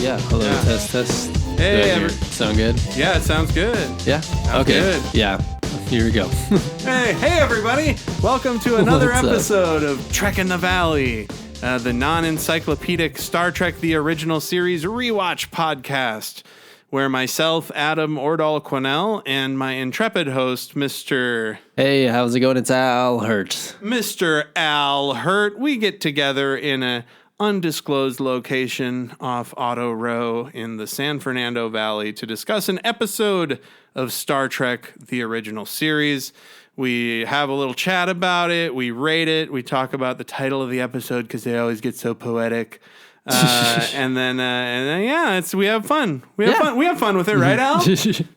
yeah. Hello, Yeah. test. Hey, sound good? Yeah, it sounds good. Yeah. Sounds Okay. good. Yeah. Here we go. Hey, everybody! Welcome to another What's up? episode of Trek in the Valley, the non-encyclopedic Star Trek: The Original Series rewatch podcast, where myself, Adam Ordal Quinnell, and my intrepid host, Mr. How's it going? It's Al Hirt. Mr. Al Hirt, we get together in a undisclosed location off Otto Row in the San Fernando Valley to discuss an episode of Star Trek: The Original Series. We have a little chat about it. We rate it. We talk about the title of the episode because they always get so poetic. And then, yeah, we have fun. We have fun with it, right, Al?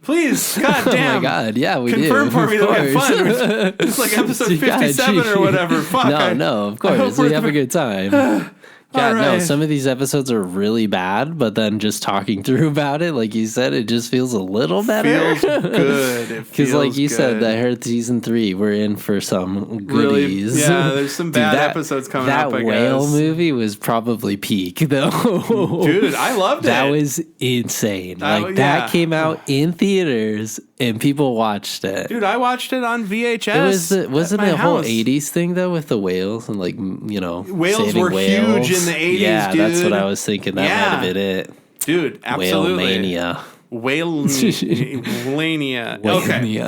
Please, goddamn. Oh my God, yeah, we confirm do. for me that we have Of fun. course. It's like episode 57 or whatever. Fuck. No, of course. We have a good time. God, no, right. some of these episodes are really bad, but then just talking through about it, like you said, it just feels a little better. Feels good. Because like you said, that Hirt season 3, we're in for some goodies. Really, yeah, there's some bad episodes coming up, I That whale guess. movie was probably peak, though. Dude, I loved it. That was insane. Like, yeah. that came out in theaters, and people watched it. Dude, I watched it on VHS. Wasn't at it my a whole house. 80s thing, though, with the whales and, like, you know, Whales saving were whales? huge in the 80s, yeah, dude. that's what I was thinking. That Yeah. might have been it. Dude, absolutely. Whale mania. Whale-mania. Okay.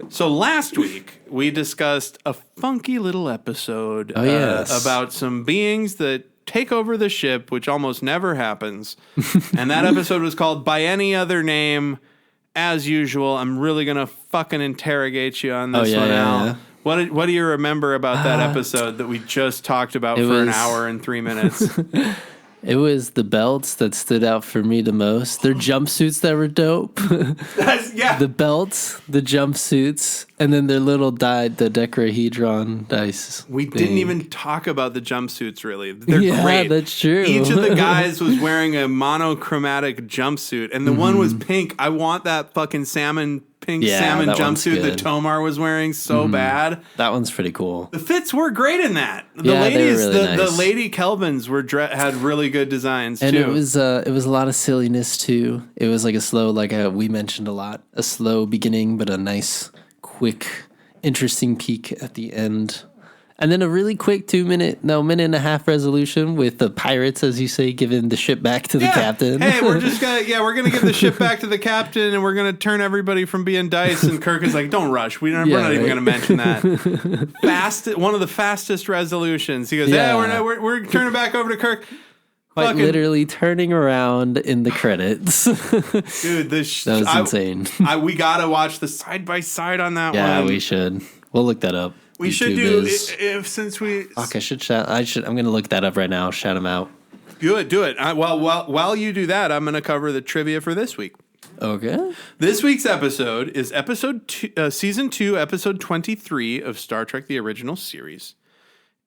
So last week, we discussed a funky little episode about some beings that take over the ship, which almost never happens. And that episode was called By Any Other Name. As usual, I'm really going to fucking interrogate you on this one, Al. Yeah. What do you remember about that episode that we just talked about for an hour and 3 minutes? It was the belts that stood out for me the most. Their jumpsuits that were dope. Yeah. The belts, the jumpsuits, and then their little the decahedron dice. We thing. didn't even talk about the jumpsuits, really. They're Yeah, great. that's true. Each of the guys was wearing a monochromatic jumpsuit, and the one was pink. I want that fucking pink salmon that one's jumpsuit that good. Tomar was wearing so bad. That one's pretty cool. The fits were great in that. The Yeah, they were ladies, really the nice. lady Kelvins had really good designs And too. it was a lot of silliness too. It was like a slow, we mentioned a lot, a slow beginning, but a nice, quick, interesting peak at the end. And then a really quick minute and a half resolution with the pirates, as you say, giving the ship back to the captain. Hey, we're gonna give the ship back to the captain, and we're gonna turn everybody from being dice. And Kirk is like, "Don't rush. We're not even gonna mention that." One of the fastest resolutions. He goes, "Yeah, we're turning back over to Kirk." Like literally turning around in the credits. Dude, that was insane. We gotta watch the side by side on that one. Yeah, we should. We'll look that up. We should YouTube do since we. Fuck, I should. I'm gonna look that up right now. Shout him out. Do it. While you do that, I'm gonna cover the trivia for this week. Okay. This week's episode is season 2, episode 23 of Star Trek: The Original Series.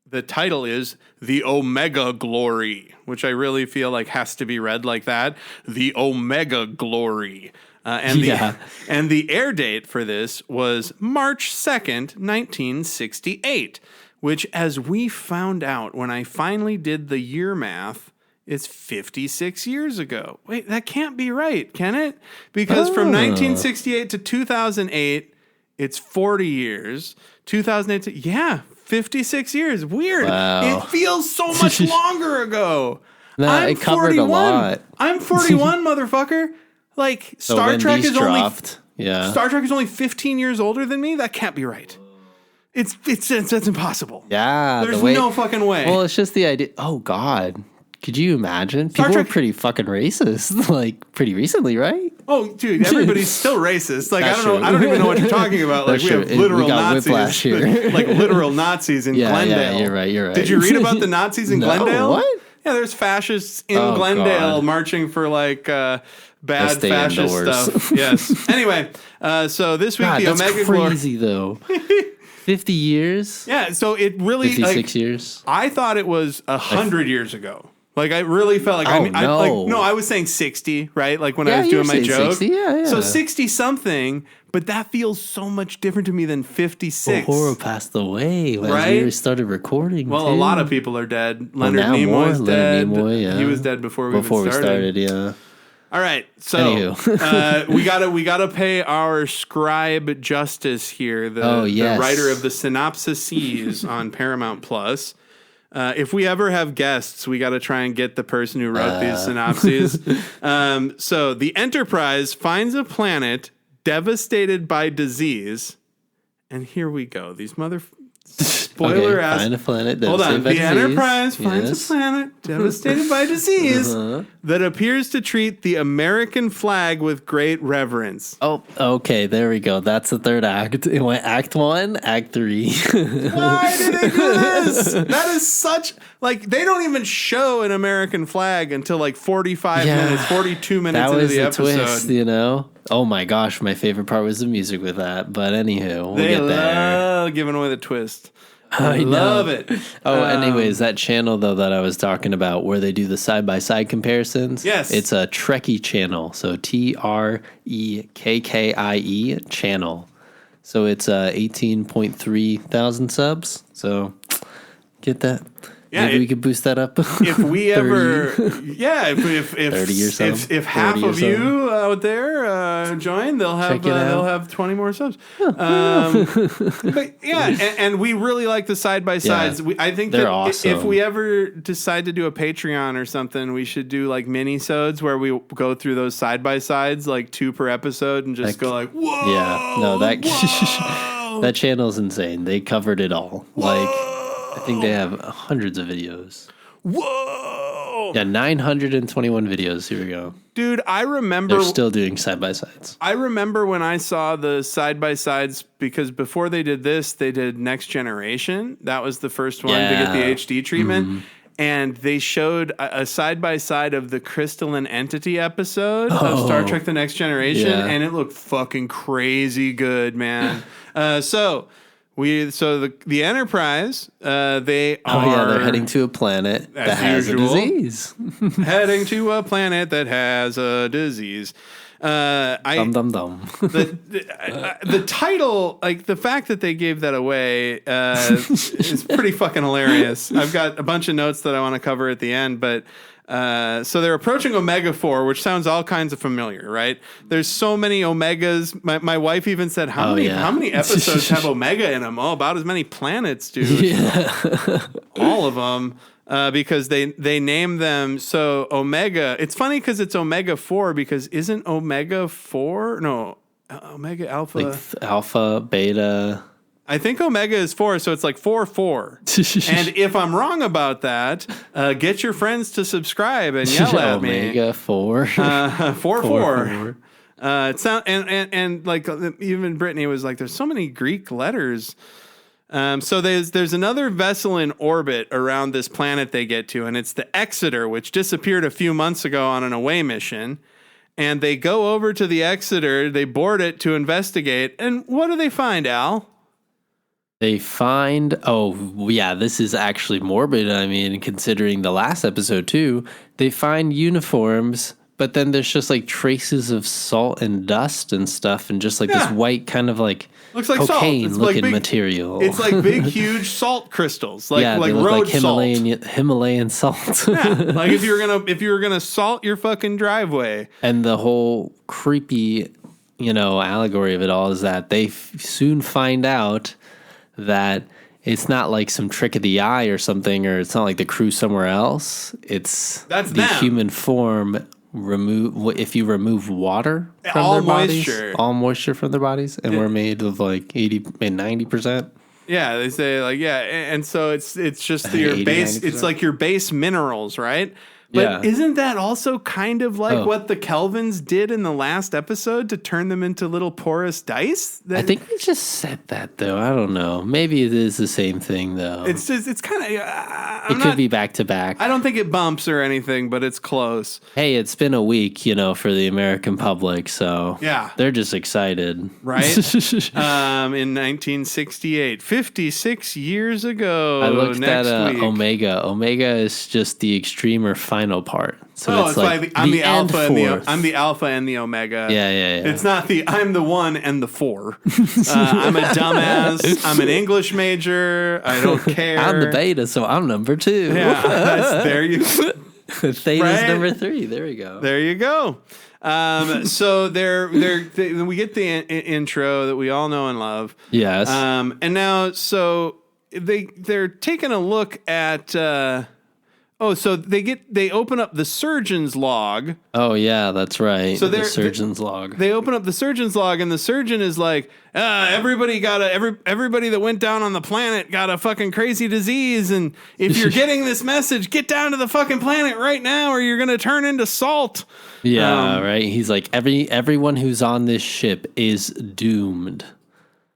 The title is The Omega Glory, which I really feel like has to be read like that. The Omega Glory. And the air date for this was March 2nd, 1968, which, as we found out when I finally did the year math, is 56 years ago. Wait, that can't be right, can it? Because from 1968 to 2008, it's 40 years. 2008 to, 56 years. Weird. Wow. It feels so much longer ago. No, it covered 41. a lot. I'm 41, motherfucker. Like, Star Trek is only 15 years older than me? That can't be right. That's impossible. Yeah. There's no fucking way. Well, it's just the idea. Oh, God. Could you imagine? People were pretty fucking racist, like, pretty recently, right? Oh, dude, everybody's still racist. Like, That's I don't even know what you're talking about. Like, That's we have true. literal We got Nazis. whiplash here. Like, literal Nazis in Glendale. Yeah, you're right. Did you read about the Nazis in No, Glendale? what? Yeah, there's fascists in Glendale God. marching for, like, bad stay fascist indoors. stuff. Yes. Anyway, so this week, God, the that's Omega Glory. crazy, though. 50 years? Yeah, so it really... 56 years? I thought it was 100 years ago. Like, I really felt like, no. I was saying 60, right? Like when Yeah, I was you doing were my saying joke. 60, yeah. So 60 something, but that feels so much different to me than 56. Uhura passed away as Right? we started recording. Well, too. a lot of people are dead. Leonard now Nimoy's more. dead. Leonard Nimoy, yeah. He was dead before we started. Yeah. All right, so Anywho. we gotta pay our scribe justice here, the writer of the synopsises on Paramount Plus. If we ever have guests, we got to try and get the person who wrote these synopses. So the Enterprise finds a planet devastated by disease, and here we go. These spoiler ass. Find a planet. Hold on. by The disease. Enterprise finds a planet devastated by disease that appears to treat the American flag with great reverence. Oh, okay. There we go. That's the third act. It went Act 1, Act 3. Why did they do this? That is such, like, they don't even show an American flag until like 45 minutes, 42 minutes into the episode. Twist, you know? Oh my gosh, my favorite part was the music with that. But anywho, we'll get there. Giving away the twist. I love it. Oh, anyways, that channel though that I was talking about where they do the side by side comparisons. Yes, it's a Trekkie channel. So TREKKIE channel. So it's 18.3 thousand subs. So get that. Yeah, maybe we could boost that up. If we ever, if 30 or so, if half of you out there join, they'll have 20 more subs. But yeah, and we really like the side by sides. Yeah, I think they're that awesome. if we ever decide to do a Patreon or something, we should do like mini-sodes where we go through those side by sides, like 2 per episode, and just go like, whoa. Yeah, no, that channel's insane. They covered it all. Whoa. Like, I think they have hundreds of videos. Whoa! Yeah, 921 videos. Here we go. Dude, I remember... They're still doing side-by-sides. I remember when I saw the side-by-sides, because before they did this, they did Next Generation. That was the first one to get the HD treatment. Mm-hmm. And they showed a side-by-side of the Crystalline Entity episode of Star Trek The Next Generation, and it looked fucking crazy good, man. The Enterprise, they are... they're heading to a planet that has a disease. Heading to a planet that has a disease. Dum. The title, like the fact that they gave that away is pretty fucking hilarious. I've got a bunch of notes that I want to cover at the end, but... so they're approaching Omega 4, which sounds all kinds of familiar, right? There's so many Omegas. My wife even said, how many episodes have Omega in them? Oh, about as many planets, dude. Yeah. All of them. Because they name them. So Omega, it's funny because it's Omega 4 because isn't Omega 4? No, Omega Alpha. Like Alpha, Beta... I think Omega is 4, so it's like 4-4. And if I'm wrong about that, get your friends to subscribe and yell at me. Omega 4. 4-4. It sound and like even Brittany was like, "There's so many Greek letters." So there's another vessel in orbit around this planet they get to, and it's the Exeter, which disappeared a few months ago on an away mission. And they go over to the Exeter, they board it to investigate, and what do they find, Al? They find, this is actually morbid. I mean, considering the last episode too, they find uniforms, but then there's just like traces of salt and dust and stuff, and just like this white kind of like looks like cocaine looking like material. It's like big, huge salt crystals, like they look road like Himalayan salt. Like if you were gonna salt your fucking driveway. And the whole creepy, allegory of it all is that they soon find out that it's not like some trick of the eye or something, or it's not like the crew somewhere else. That's the human form if you remove water from all their moisture. Bodies, all moisture from their bodies, and we're made of like 90%. Yeah, they say and so it's just your base. 90%. It's like your base minerals, right? But Yeah. isn't that also kind of like Oh. what the Kelvins did in the last episode to turn them into little porous dice? I think we just said that though. I don't know. Maybe it is the same thing though. It's kind of. It could be back to back. I don't think it bumps or anything, but it's close. Hey, it's been a week, for the American public, so Yeah. they're just excited, Right? In 1968, 56 years ago. I looked next at week. Omega. Omega is just the extreme or final part. So It's like I'm the end alpha and force. I'm the alpha and the omega. Yeah. It's not I'm the 1 and the 4. I'm a dumbass. I'm an English major. I don't care. I'm the beta, so I'm number 2. Yeah, there you go. Theta's Right? number 3. There we go. There you go. So we get the intro that we all know and love. Yes. And now so they're taking a look at. So they open up the surgeon's log. Oh yeah, that's right. So the surgeon's log. They open up the surgeon's log, and the surgeon is like, everybody that went down on the planet got a fucking crazy disease, and if you're getting this message, get down to the fucking planet right now, or you're gonna turn into salt. Yeah, right. He's like everyone who's on this ship is doomed.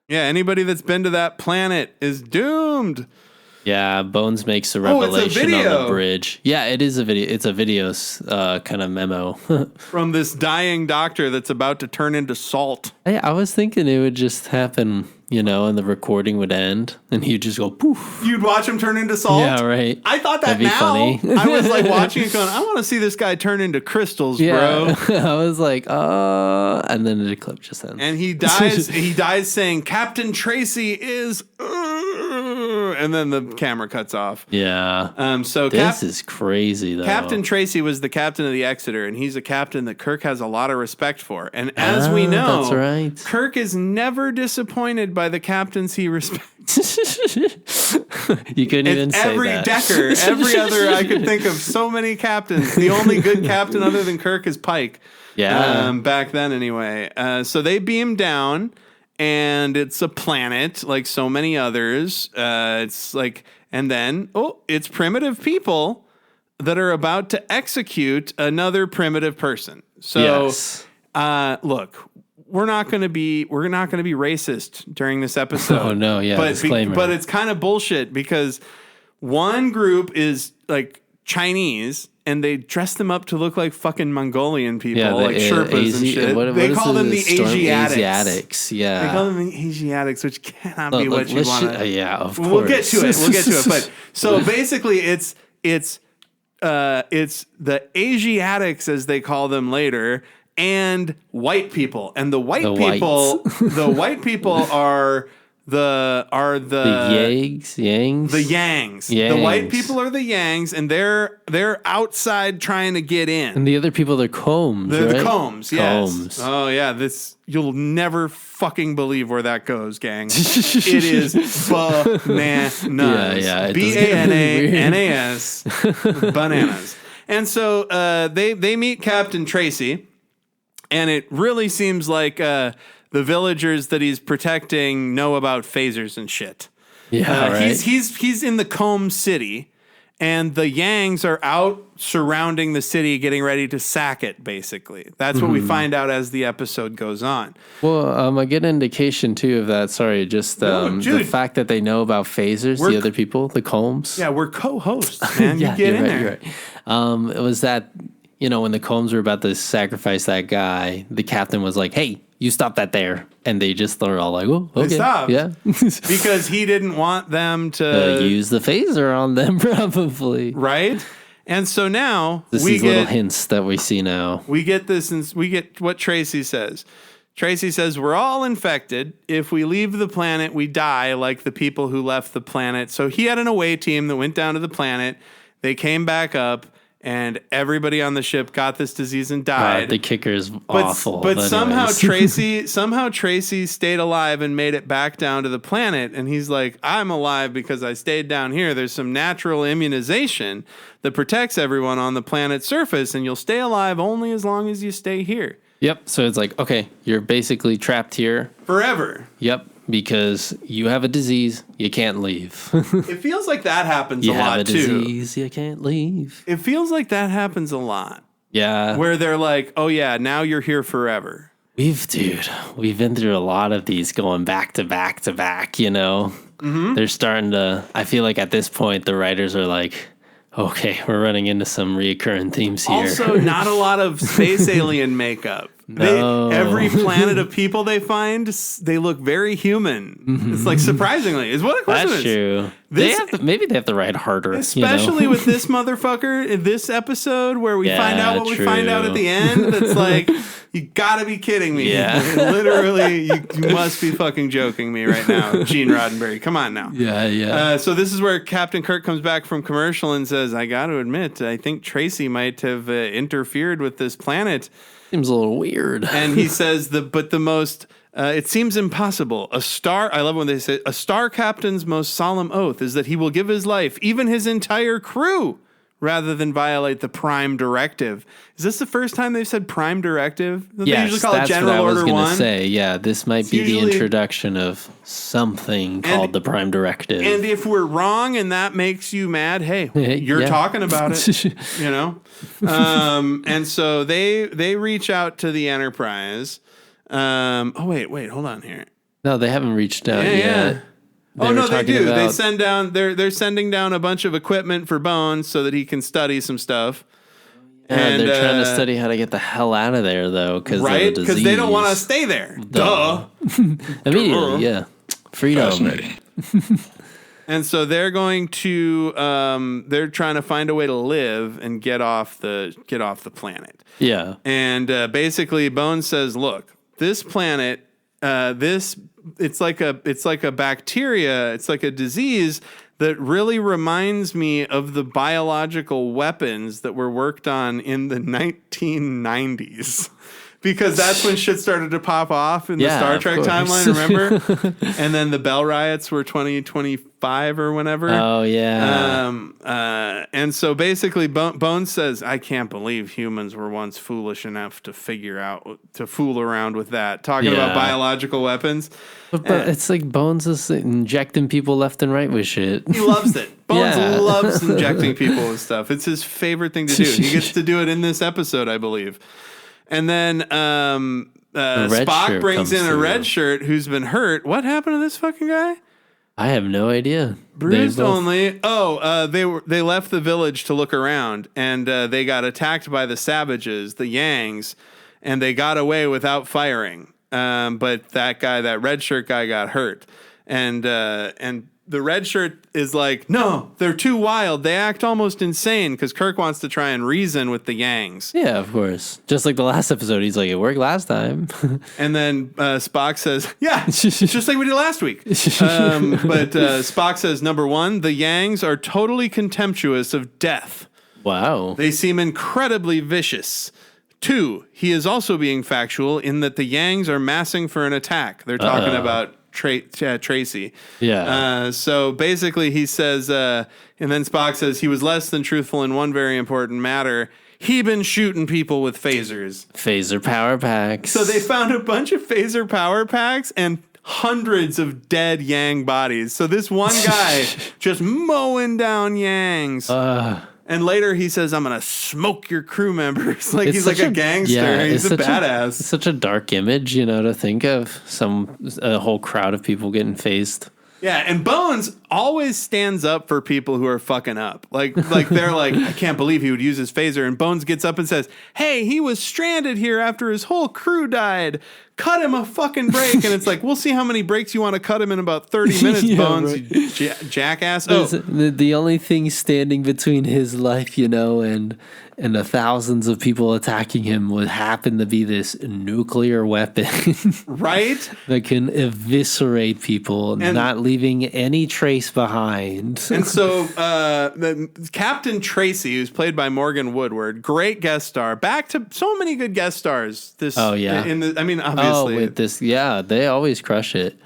Yeah, anybody that's been to that planet is doomed. Yeah, Bones makes a it's a revelation on video. the bridge. Yeah, it is a video. It's a video kind of memo. From this dying doctor that's about to turn into salt. Hey, I was thinking it would just happen, and the recording would end, and he'd just go poof. You'd watch him turn into salt? Yeah, right. I thought that That'd be funny. I was like watching it going, I want to see this guy turn into crystals, Yeah, bro. I was like, and then the clip just ends. And he dies saying, Captain Tracy is... and then the camera cuts off. Yeah. So this is crazy, though. Captain Tracy was the captain of the Exeter, and he's a captain that Kirk has a lot of respect for. And as we know, that's right. Kirk is never disappointed by the captains he respects. You couldn't even say every that. Decker, every other, I could think of so many captains. The only good captain other than Kirk is Pike. Yeah. Back then, anyway. So they beam down, and it's a planet like so many others. It's like, and then, it's primitive people that are about to execute another primitive person. So, Yes. look, we're not going to be racist during this episode. Oh, no, yeah, disclaimer. But it's kind of bullshit because one group is like Chinese, and they dress them up to look like fucking Mongolian people, like Sherpas and shit. They call them the Asiatics. Yeah. They call them the Asiatics, which cannot be what you want to. Yeah, of course. We'll get to it. But so basically, it's the Asiatics, as they call them later, and white people, and the white people are the Yangs. The Yangs. The white people are the Yangs, and they're outside trying to get in. And the other people, they're Combs. They're right? the Combs, yes. Combs. Oh yeah, you'll never fucking believe where that goes, gang. It is bananas. Yeah. BANANAS. Bananas. And so they meet Captain Tracy, and it really seems like the villagers that he's protecting know about phasers and shit. Yeah, right. He's in the Combe City, and the Yangs are out surrounding the city, getting ready to sack it. Basically, that's what we find out as the episode goes on. Well, I get an indication too of that. Sorry, just the fact that they know about phasers, the other people, the Combs. Yeah, we're co-hosts, man. Yeah, you get in right, there. you're right. It was that, when the Combs were about to sacrifice that guy, the captain was like, "Hey, you stop that there," and they just were all like, "Oh, okay, They stopped. yeah," because he didn't want them to use the phaser on them, probably. Right. And so now These little hints that we see now. We get this, and we get what Tracy says. Tracy says, we're all infected. If we leave the planet, we die like the people who left the planet. So he had an away team that went down to the planet. They came back up, and everybody on the ship got this disease and died. The kicker is awful. But somehow Tracy stayed alive and made it back down to the planet. And he's like, I'm alive because I stayed down here. There's some natural immunization that protects everyone on the planet's surface, and you'll stay alive only as long as you stay here. Yep. So it's like, okay, you're basically trapped here Forever. Yep. because you have a disease, you can't leave. It feels like that happens you a have lot a too. disease, you can't leave. It feels like that happens a lot. Yeah. Where they're like, oh yeah, now you're here forever. We've been through a lot of these going back to back to back, you know? Mm-hmm. They're starting to, I feel like at this point, the writers are like, okay, we're running into some reoccurring themes here. Also, not a lot of space alien makeup. No. Every planet of people they find, they look very human. It's like surprisingly, is what a question That's is. true. This- Maybe they have to write harder. Especially with this motherfucker in this episode where we find out what we find out at the end. It's like, you gotta be kidding me. Yeah. Literally, you must be fucking joking me right now, Gene Roddenberry. Come on now. Yeah. So this is where Captain Kirk comes back from commercial and says, I got to admit, I think Tracy might have interfered with this planet. Seems a little weird. And he says, it seems impossible. I love when they say, a star captain's most solemn oath is that he will give his life, even his entire crew, rather than violate the prime directive. Is this the first time they've said prime directive? They usually call it General Order 1. That's what I was going to say. Yeah, this might be the introduction of something called the prime directive. And if we're wrong and that makes you mad, hey, you're talking about it, you know? And so they reach out to the Enterprise. Wait, hold on here. No, they haven't reached out yet. Yeah. They do. They send down. They're sending down a bunch of equipment for Bones so that he can study some stuff. And they're trying to study how to get the hell out of there, though, because because they don't want to stay there. Duh. Immediately, yeah. Freedom. And so they're going to. They're trying to find a way to live and get off the planet. Yeah. And basically, Bones says, "Look, this planet, it's like a bacteria. It's like a disease that really reminds me of the biological weapons that were worked on in the 1990s." Because that's when shit started to pop off in the Star Trek timeline, remember? And then the Bell riots were 2025 or whenever. Oh, yeah. And so basically Bones says, I can't believe humans were once foolish enough to fool around with that. Talking about biological weapons. But it's like Bones is injecting people left and right with shit. He loves it. Bones loves injecting people with stuff. It's his favorite thing to do. He gets to do it in this episode, I believe. And then Spock brings in a red shirt who's been hurt. What happened to this fucking guy? I have no idea. Bruised only. They left the village to look around, and they got attacked by the savages, the Yangs, and they got away without firing. But that red shirt guy got hurt. And the red shirt is like, no, they're too wild. They act almost insane because Kirk wants to try and reason with the Yangs. Yeah, of course. Just like the last episode, he's like, it worked last time. And then Spock says, yeah, just like we did last week. But Spock says, number one, the Yangs are totally contemptuous of death. Wow. They seem incredibly vicious. 2, he is also being factual in that the Yangs are massing for an attack. They're talking about Tracy. Yeah. So basically he says, and then Spock says he was less than truthful in one very important matter. He been shooting people with phasers. Phaser power packs. So they found a bunch of phaser power packs and hundreds of dead Yang bodies. So this one guy just mowing down Yangs. And later he says, I'm going to smoke your crew members. Like he's like a gangster. Yeah, he's a badass. It's such a dark image, to think of a whole crowd of people getting phased. Yeah, and Bones always stands up for people who are fucking up. Like they're like, I can't believe he would use his phaser. And Bones gets up and says, hey, he was stranded here after his whole crew died. Cut him a fucking break. And it's like, we'll see how many breaks you want to cut him in about 30 minutes, Bones, right. You jackass. The only thing standing between his life, and the thousands of people attacking him would happen to be this nuclear weapon. Right? That can eviscerate people, not leaving any trace behind. And so Captain Tracy, who's played by Morgan Woodward, great guest star. Back to so many good guest stars. Obviously. They always crush it.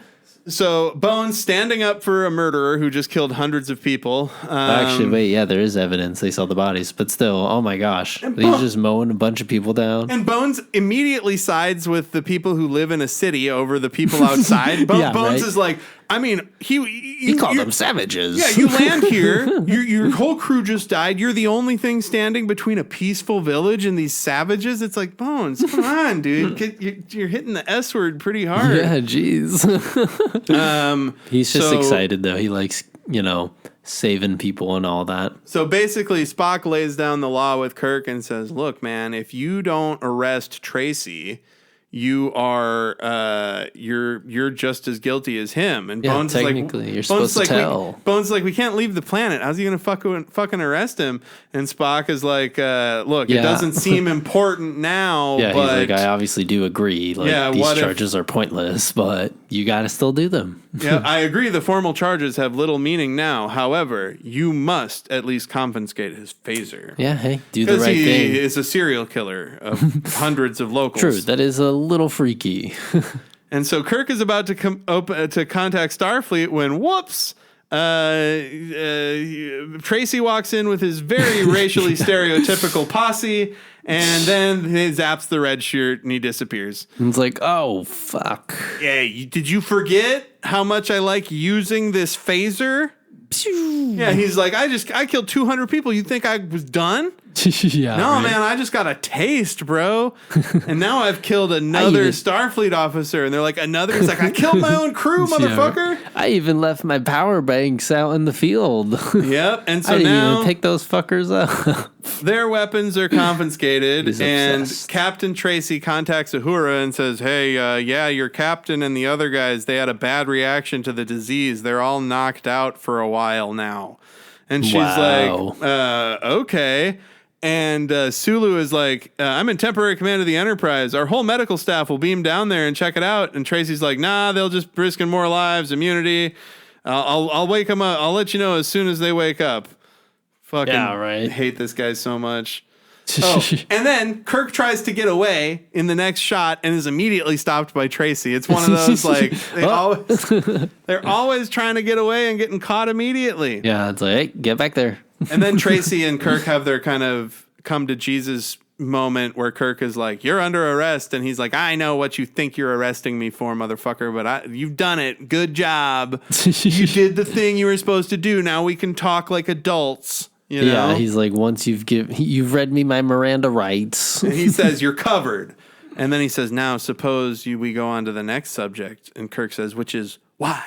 So Bones standing up for a murderer who just killed hundreds of people. Actually, wait, yeah, there is evidence. They saw the bodies, but still, oh my gosh. He's just mowing a bunch of people down. And Bones immediately sides with the people who live in a city over the people outside. Yeah, Bones right? is like, I mean, He called them savages. Yeah, you land here. Your whole crew just died. You're the only thing standing between a peaceful village and these savages. It's like, Bones, come on, dude. You're hitting the S word pretty hard. Yeah, jeez. He's just excited, though. He likes, saving people and all that. So basically, Spock lays down the law with Kirk and says, look, man, if you don't arrest Tracy, you are you're just as guilty as him. And Yeah, Bones is like, technically, you're supposed to tell. Bones is like, we can't leave the planet. How's he gonna fucking arrest him? And Spock is like, look, it doesn't seem important now. Yeah, but he's like, I obviously do agree. Like, these charges are pointless, but you got to still do them. Yeah, I agree. The formal charges have little meaning now. However, you must at least confiscate his phaser. Yeah, hey, do the right thing. Because he is a serial killer of hundreds of locals. True, that is a little freaky. And so Kirk is about to to contact Starfleet when, whoops, Tracy walks in with his very racially stereotypical posse, and then he zaps the red shirt and he disappears. And it's like, oh, fuck. Yeah, did you forget how much I like using this phaser? Yeah, he's like, I killed 200 people. You think I was done? Yeah, no, right. man, I just got a taste, bro. And now I've killed another Starfleet officer. And they're like, another? He's like, I killed my own crew, motherfucker. Yeah, I even left my power banks out in the field. Yep. And so I didn't now even pick those fuckers up. Their weapons are confiscated. And obsessed. Captain Tracy contacts Uhura and says, hey, yeah, your captain and the other guys, they had a bad reaction to the disease. They're all knocked out for a while now. And she's like, okay. And Sulu is like, I'm in temporary command of the Enterprise. Our whole medical staff will beam down there and check it out. And Tracy's like, nah, they'll just risking more lives, immunity. I'll wake them up. I'll let you know as soon as they wake up. Fucking hate this guy so much. Oh, and then Kirk tries to get away in the next shot and is immediately stopped by Tracy. It's one of those like they're always trying to get away and getting caught immediately. Yeah, it's like, hey, get back there. And then Tracy and Kirk have their kind of come to Jesus moment where Kirk is like, you're under arrest. And he's like, I know what you think you're arresting me for, motherfucker, but you've done it. Good job. You did the thing you were supposed to do. Now we can talk like adults. You know? Yeah, he's like, once you've read me my Miranda rights. And he says, you're covered. And then he says, now suppose we go on to the next subject. And Kirk says, which is, why?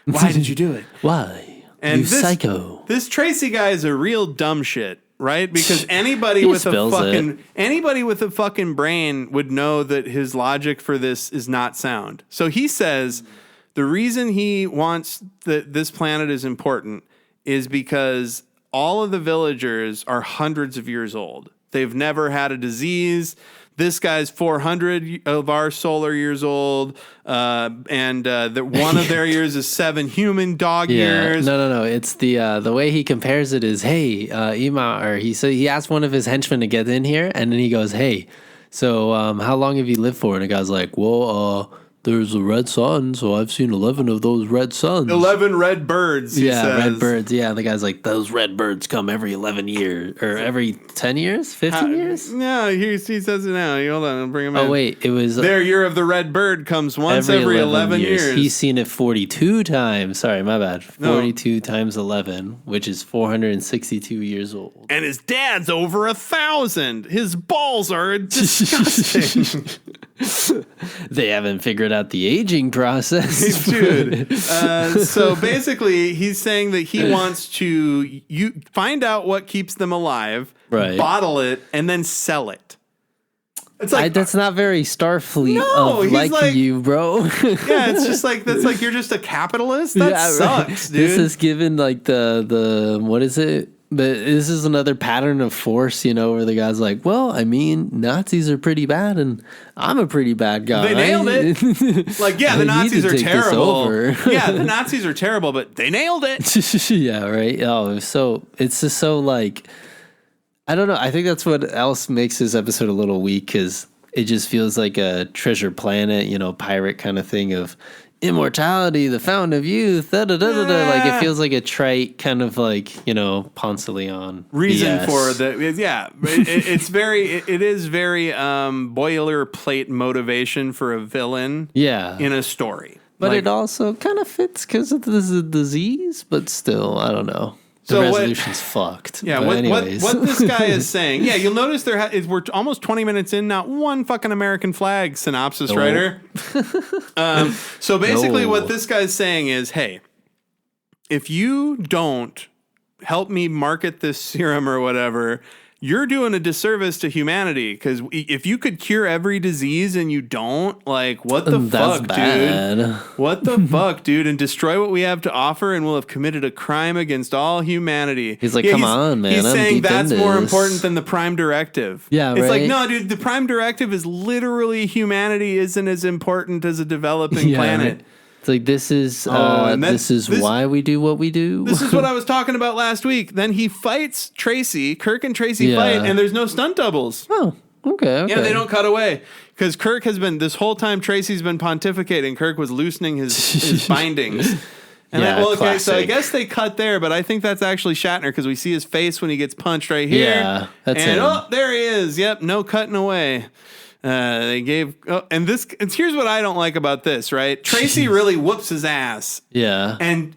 Why did you do it? Why? And you psycho. This Tracy guy is a real dumb shit, right? Because anybody with a fucking brain would know that his logic for this is not sound. So he says the reason he wants that this planet is important is because all of the villagers are hundreds of years old. They've never had a disease. This guy's 400 of our solar years old, and one of their years is 7 human dog years. No. It's the way he compares it is, hey, Ima, or he asked one of his henchmen to get in here, and then he goes, hey, so how long have you lived for? And the guy's like, well, there's a red sun, so I've seen 11 of those red suns. 11 red birds, he says. Red birds. Yeah, the guy's like, those red birds come every 11 years, or every 10 years, 15 years? No, he says it now. Hold on, I'll bring him in. Oh, wait, it was... Their year of the red bird comes once every 11 years. He's seen it 42 times. Sorry, my bad. 42 times 11, which is 462 years old. And his dad's over 1,000. His balls are disgusting. They haven't figured out the aging process. Dude. So basically, he's saying that he wants to find out what keeps them alive, bottle it, and then sell it. It's like that's not very Starfleet of you, bro. Yeah, it's just like that's like you're just a capitalist. That sucks, dude. This is given like the what is it? But this is another pattern of force, where the guy's like, well, I mean, Nazis are pretty bad, and I'm a pretty bad guy. They nailed it. Like, yeah, the Nazis are terrible. Yeah, the Nazis are terrible, but they nailed it. Yeah, right. Oh, so it's just so like, I don't know. I think that's what else makes this episode a little weak, because it just feels like a Treasure Planet, pirate kind of thing of, immortality, the fountain of youth, da da da da da. Like it feels like a trite kind of like Ponce de Leon reason BS. for the it's very it is very boilerplate motivation for a villain in a story, but it also kind of fits because this is a disease, but still I don't know. The resolution's fucked. Yeah, what this guy is saying. Yeah, you'll notice we're almost 20 minutes in, not one fucking American flag synopsis writer. So basically what this guy's saying is, hey, if you don't help me market this serum or whatever, you're doing a disservice to humanity, because if you could cure every disease and you don't, like, what the fuck, dude? What the fuck, dude? And destroy what we have to offer, and we'll have committed a crime against all humanity. He's like, come on, man. He's I'm saying deep that's in more this. important than the Prime Directive. Yeah, it's right? like, no, dude, the Prime Directive is literally humanity isn't as important as a developing planet. Right. It's like this is why we do what we do. This is what I was talking about last week. Then he fights Tracy. Kirk and Tracy fight, and there's no stunt doubles. Oh, okay. Yeah, they don't cut away because Kirk has been this whole time. Tracy's been pontificating. Kirk was loosening his bindings. And so I guess they cut there, but I think that's actually Shatner because we see his face when he gets punched right here. Yeah, that's him. There he is. Yep, no cutting away. They gave, here's what I don't like about this, right? Tracy really whoops his ass. Yeah. And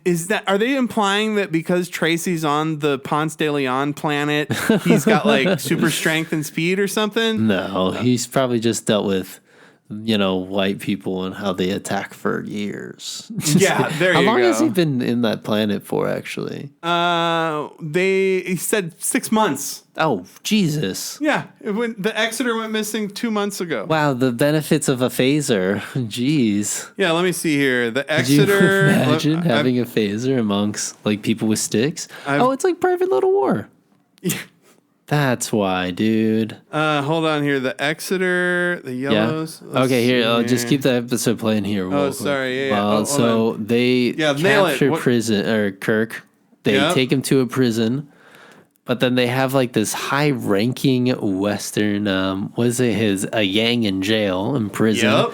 are they implying that because Tracy's on the Ponce de Leon planet, he's got like super strength and speed or something? No, he's probably just dealt with, white people and how they attack for years. Yeah, there you go. How long has he been in that planet for, actually? He said 6 months. Oh, Jesus. Yeah, the Exeter went missing 2 months ago. Wow, the benefits of a phaser. Jeez. Yeah, let me see here. The Exeter. Could you imagine having a phaser amongst like people with sticks? It's like Private Little War. Yeah. That's why, dude. Hold on here. The Exeter, the yellows. Yeah. Okay, here. I'll just keep the episode playing here. Oh, sorry. Yeah. Well, so they capture Kirk. They take him to a prison, but then they have like this high-ranking Western. A Yang in jail in prison. Yep.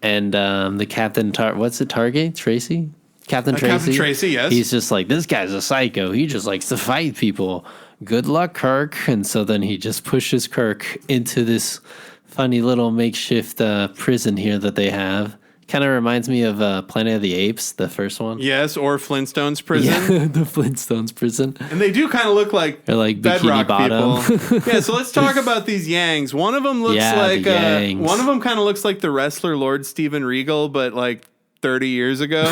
And the captain. What's it? Target Tracy. Captain Tracy. Captain Tracy. Yes. He's just like, this guy's a psycho. He just likes to fight people. Good luck, Kirk. And so then he just pushes Kirk into this funny little makeshift prison here that they have. Kind of reminds me of Planet of the Apes, the first one. Yes, or Flintstones prison. Yeah, the Flintstones prison. And they do kind of look like Bikini Bottom people. Yeah, so let's talk about these Yangs. One of them looks one of them kind of looks like the wrestler Lord Steven Regal, but like 30 years ago.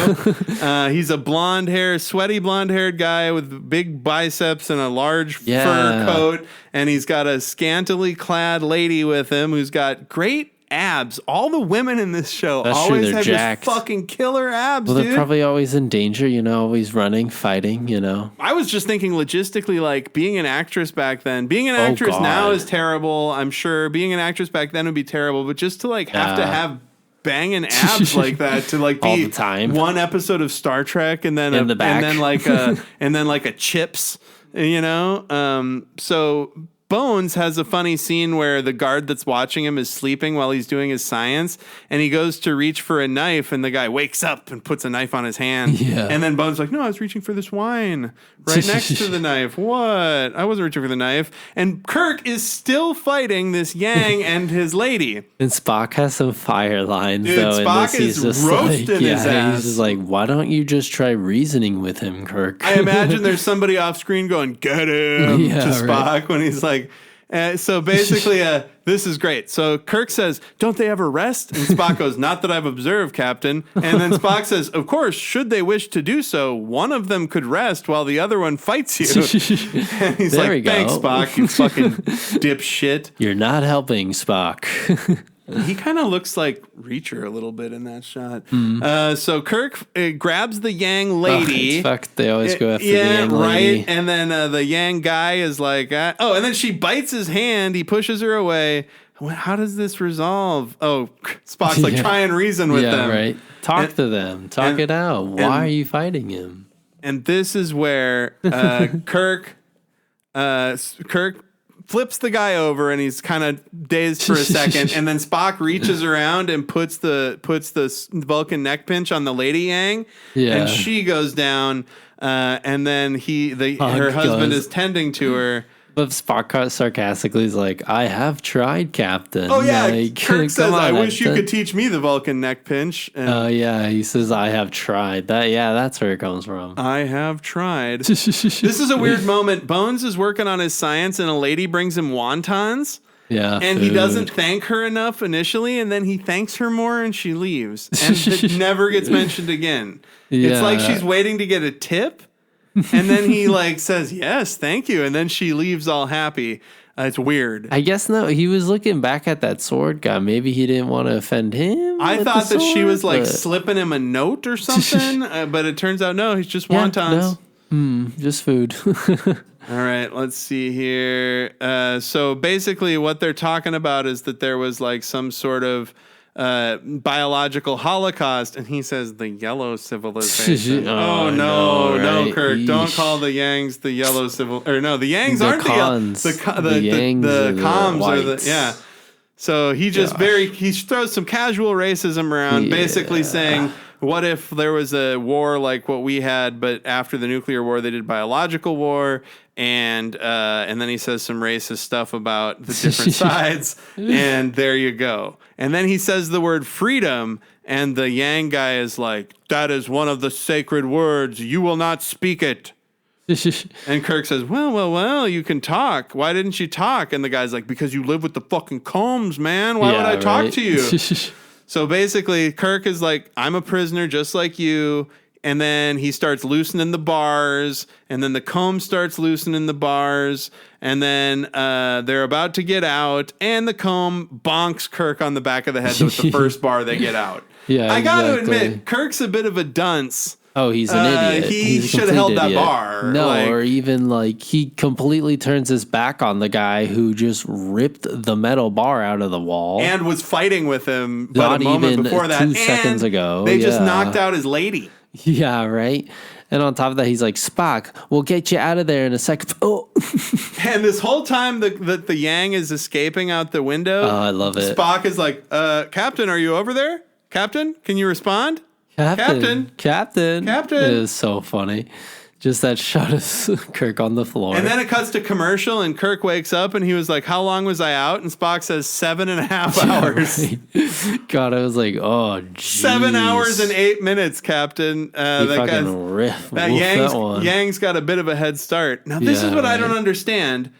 He's a sweaty blonde-haired guy with big biceps and a large fur coat, and he's got a scantily clad lady with him who's got great abs. All the women in this show always have just fucking killer abs, Well, they're dude. probably always in danger, always running, fighting, I was just thinking logistically, like being an actress back then. Being an actress now is terrible, I'm sure. Being an actress back then would be terrible, but just to like have to have banging abs like that to like be all the time. One episode of Star Trek and then in the back. and then like a Chips, so Bones has a funny scene where the guard that's watching him is sleeping while he's doing his science, and he goes to reach for a knife, and the guy wakes up and puts a knife on his hand. Yeah. And then Bones is like, no, I was reaching for this wine right next to the knife. What? I wasn't reaching for the knife. And Kirk is still fighting this Yang and his lady. And Spock has some fire lines, Dude, though. Spock is roasting his ass. He's just like, why don't you just try reasoning with him, Kirk? I imagine there's somebody off screen going, get him, to Spock when he's like, so basically, this is great. So Kirk says, don't they ever rest? And Spock goes, not that I've observed, Captain. And then Spock says, of course, should they wish to do so, one of them could rest while the other one fights you. And he's like, thanks, Spock, you fucking dipshit. You're not helping, Spock. He kind of looks like Reacher a little bit in that shot. So Kirk grabs the Yang lady. They always go after the Yang lady. Right. And then the Yang guy is like, and then she bites his hand. He pushes her away. How does this resolve? Oh, Spock's like, try and reason with them. Right. Talk to them. Talk it out. Why are you fighting him? And this is where Kirk flips the guy over, and he's kind of dazed for a second, and then Spock reaches around and puts the Vulcan neck pinch on the Lady Yang, and she goes down, and then her husband is tending to her. But Spock sarcastically is like, I have tried, Captain. Oh, yeah. Like, Kirk says, I wish you could teach me the Vulcan neck pinch. Oh, yeah. He says, I have tried. That's where it comes from. I have tried. This is a weird moment. Bones is working on his science, and a lady brings him wontons. Yeah. And he doesn't thank her enough initially, and then he thanks her more, and she leaves. And it never gets mentioned again. Yeah. It's like she's waiting to get a tip. And then he says, yes, thank you. And then she leaves all happy. It's weird. I guess no, he was looking back at that sword guy. Maybe he didn't want to offend him. I thought that she was slipping him a note or something. But it turns out, no, he's just wontons. No. Just food. All right, let's see here. So basically what they're talking about is that there was some sort of biological holocaust, and he says the yellow civilization. No, no, Kirk, don't call the Yangs the yellow the Yangs aren't Khans. the comms are the yeah. So he just he throws some casual racism around, basically saying, what if there was a war like what we had, but after the nuclear war they did biological war, and then he says some racist stuff about the different sides, and there you go. And then he says the word freedom, and the Yang guy is like, that is one of the sacred words. You will not speak it. And Kirk says, well, you can talk. Why didn't you talk? And the guy's like, because you live with the fucking Combs, man. Why would I talk to you? So basically, Kirk is like, I'm a prisoner just like you. And then he starts loosening the bars. And then the comb starts loosening the bars. And then they're about to get out. And the comb bonks Kirk on the back of the head with the first bar they get out. Yeah, I got to admit, Kirk's a bit of a dunce. Oh, he's an idiot. He should have held that bar. No, or even he completely turns his back on the guy who just ripped the metal bar out of the wall. And was fighting with him about a moment before that. 2 seconds ago. They just knocked out his lady. Yeah, right? And on top of that, he's like, Spock, we'll get you out of there in a second. Oh. And this whole time that the Yang is escaping out the window. Oh, I love it. Spock is like, Captain, are you over there? Captain, can you respond? Captain. Captain. It is so funny. Just that shot of Kirk on the floor. And then it cuts to commercial, and Kirk wakes up, and he was like, how long was I out? And Spock says 7.5 hours. Right. God, I was like, oh, geez. 7 hours and 8 minutes, Captain. Yang's got a bit of a head start. Now, this is what I don't understand.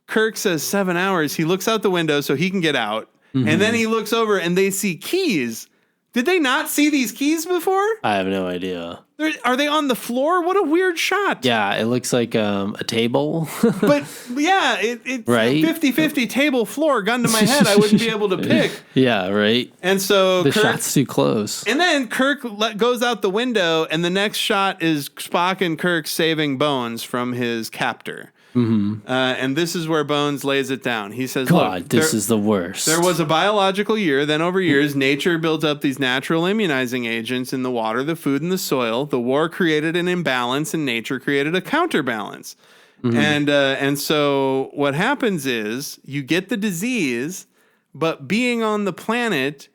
Kirk says 7 hours. He looks out the window so he can get out. Mm-hmm. And then he looks over, and they see keys. Did they not see these keys before? I have no idea. Are they on the floor? What a weird shot. Yeah, it looks like a table. But yeah, it's right? 50-50 table floor, gun to my head. I wouldn't be able to pick. Yeah, right. And so the shot's too close. And then Kirk goes out the window, and the next shot is Spock and Kirk saving Bones from his captor. Mm-hmm. And this is where Bones lays it down. He says, God, this is the worst. There was a biological year. Then over years, nature built up these natural immunizing agents in the water, the food, and the soil. The war created an imbalance, and nature created a counterbalance. Mm-hmm. And so what happens is you get the disease, but being on the planet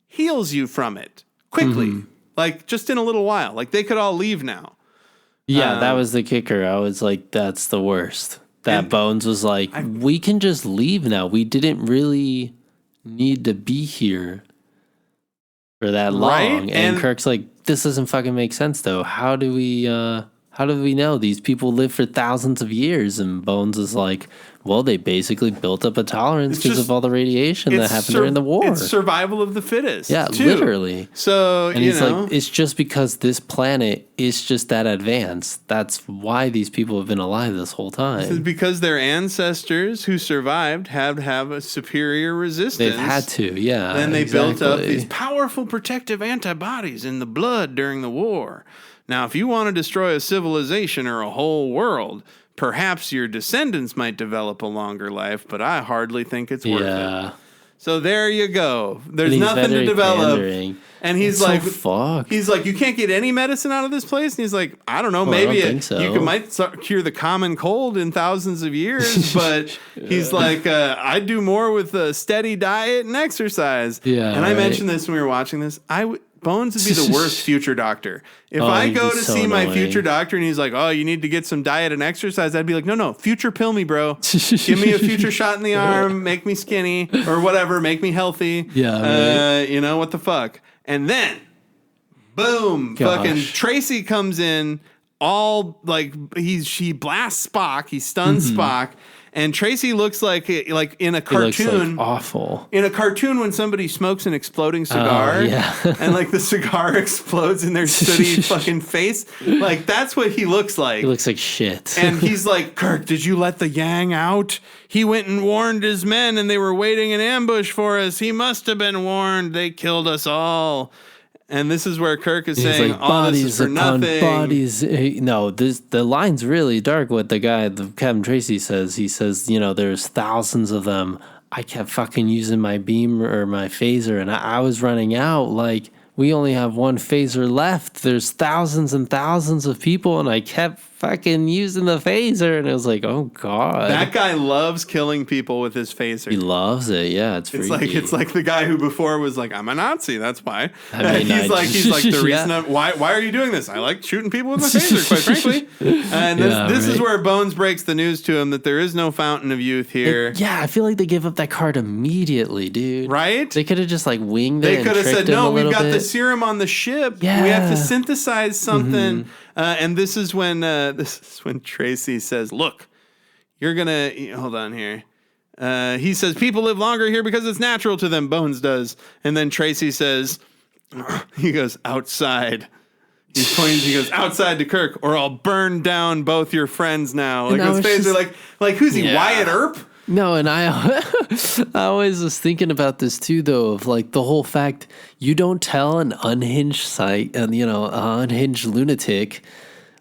heals you from it quickly, just in a little while. They could all leave now. Yeah, that was the kicker. I was like, that's the worst. That Bones was like, we can just leave now. We didn't really need to be here for that long. Right? And Kirk's like, this doesn't fucking make sense, though. How do we know? These people live for thousands of years. And Bones is like, well, they basically built up a tolerance because of all the radiation that happened during the war. It's survival of the fittest. Yeah, too. Literally. So, and he's like, it's just because this planet is just that advanced. That's why these people have been alive this whole time. This is because their ancestors who survived have a superior resistance. They've had to, yeah. Then they built up these powerful protective antibodies in the blood during the war. Now, if you want to destroy a civilization or a whole world, perhaps your descendants might develop a longer life, but I hardly think it's worth it. So there you go. There's nothing to develop. And he's It's like, so fucked. he's like, you can't get any medicine out of this place. And he's like, I don't know, Well, I maybe don't think so. you might cure the common cold in thousands of years. But he's like, I'd do more with a steady diet and exercise. Yeah, and I right. mentioned this when we were watching this. Bones would be the worst future doctor. If I he'd go be to so see my annoying. future doctor and he's like, oh, you need to get some diet and exercise, I'd be like, no, future pill me, bro. Give me a future shot in the arm, make me skinny or whatever, make me healthy. Yeah, You know, what the fuck? And then, boom, fucking Tracy comes in all like she blasts Spock, he stuns Spock. And Tracy looks like in a It looks cartoon. like awful. In a cartoon when somebody smokes an exploding cigar and like the cigar explodes in their sooty fucking face. Like that's what he looks like. He looks like shit. And he's like, Kirk, did you let the Yang out? He went and warned his men and they were waiting in ambush for us. He must have been warned. They killed us all. And this is where Kirk is saying, like, all this is for upon nothing. bodies. No, the line's really dark. What the Captain Tracy says, he says, there's thousands of them. I kept fucking using my beam or my phaser, and I was running out. Like, we only have one phaser left. There's thousands and thousands of people, and I kept fucking using the phaser, and it was like, oh god, That guy loves killing people with his phaser. he loves it. Yeah, it's freaky. It's like the guy who before was like, I'm a Nazi. That's why. I mean, he's like the yeah. reason. Why are you doing this? I like shooting people with my phaser, quite frankly. And this is where Bones breaks the news to him that there is no fountain of youth here. Yeah, I feel like they gave up that card immediately, dude. Right? They could have just like winged it. They and could have tricked said, him no, a we've little got the bit. serum on the ship. Yeah. We have to synthesize something. And this is when Tracy says, look, you're going to, hold on here. He says, people live longer here because it's natural to them, Bones does. And then Tracy says, he goes, outside. He goes, outside to Kirk, or I'll burn down both your friends now. Like his face, like who's he, Wyatt Earp? No, and I always was thinking about this too, though, of like the whole fact you don't tell an unhinged unhinged lunatic,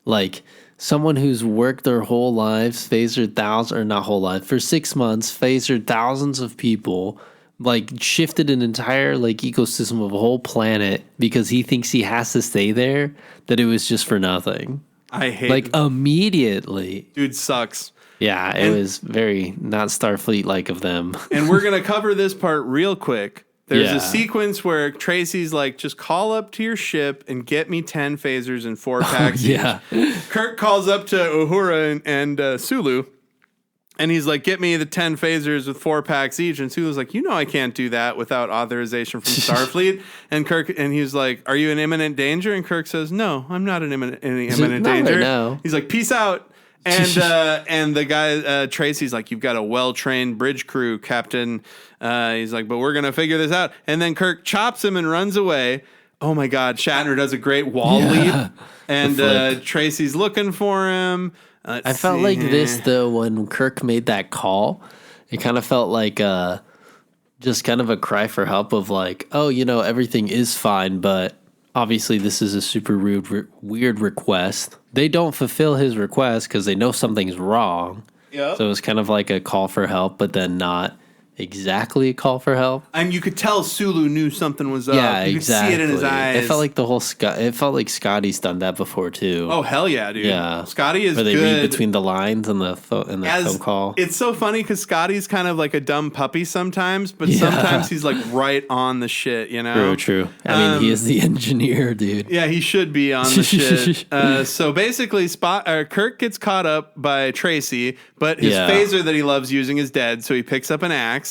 like someone who's worked their whole lives, phasered thousands, or not whole life, for 6 months, phasered thousands of people, like shifted an entire like ecosystem of a whole planet because he thinks he has to stay there, that it was just for nothing. I hate like immediately. Dude sucks. Yeah, it was very not Starfleet-like of them. And we're going to cover this part real quick. There's a sequence where Tracy's like, just call up to your ship and get me 10 phasers and 4 packs. Yeah. Kirk calls up to Uhura and Sulu, and he's like, get me the 10 phasers with 4 packs each. And Sulu's like, I can't do that without authorization from Starfleet. And he's like, are you in imminent danger? And Kirk says, no, I'm not in imminent Not danger. right now. He's like, peace out. And the guy, Tracy's like, you've got a well-trained bridge crew, Captain. He's like, but we're going to figure this out. And then Kirk chops him and runs away. Oh, my God. Shatner does a great wall leap. And Tracy's looking for him. I felt like this, though, when Kirk made that call. It kind of felt like just kind of a cry for help of like, oh, everything is fine, but obviously this is a super weird request. They don't fulfill his request because they know something's wrong. Yep. So it's kind of like a call for help, but then not exactly a call for help. And you could tell Sulu knew something was up. Yeah, you exactly. could see it in his eyes. It felt like it felt like Scotty's done that before too. Oh, hell yeah, dude. Yeah. Scotty is Where they good. read between the lines and the phone call. It's so funny because Scotty's kind of like a dumb puppy sometimes, but sometimes he's like right on the shit, True. I mean, he is the engineer, dude. Yeah, he should be on the shit. So basically, Kirk gets caught up by Tracy, but his phaser that he loves using is dead, so he picks up an axe.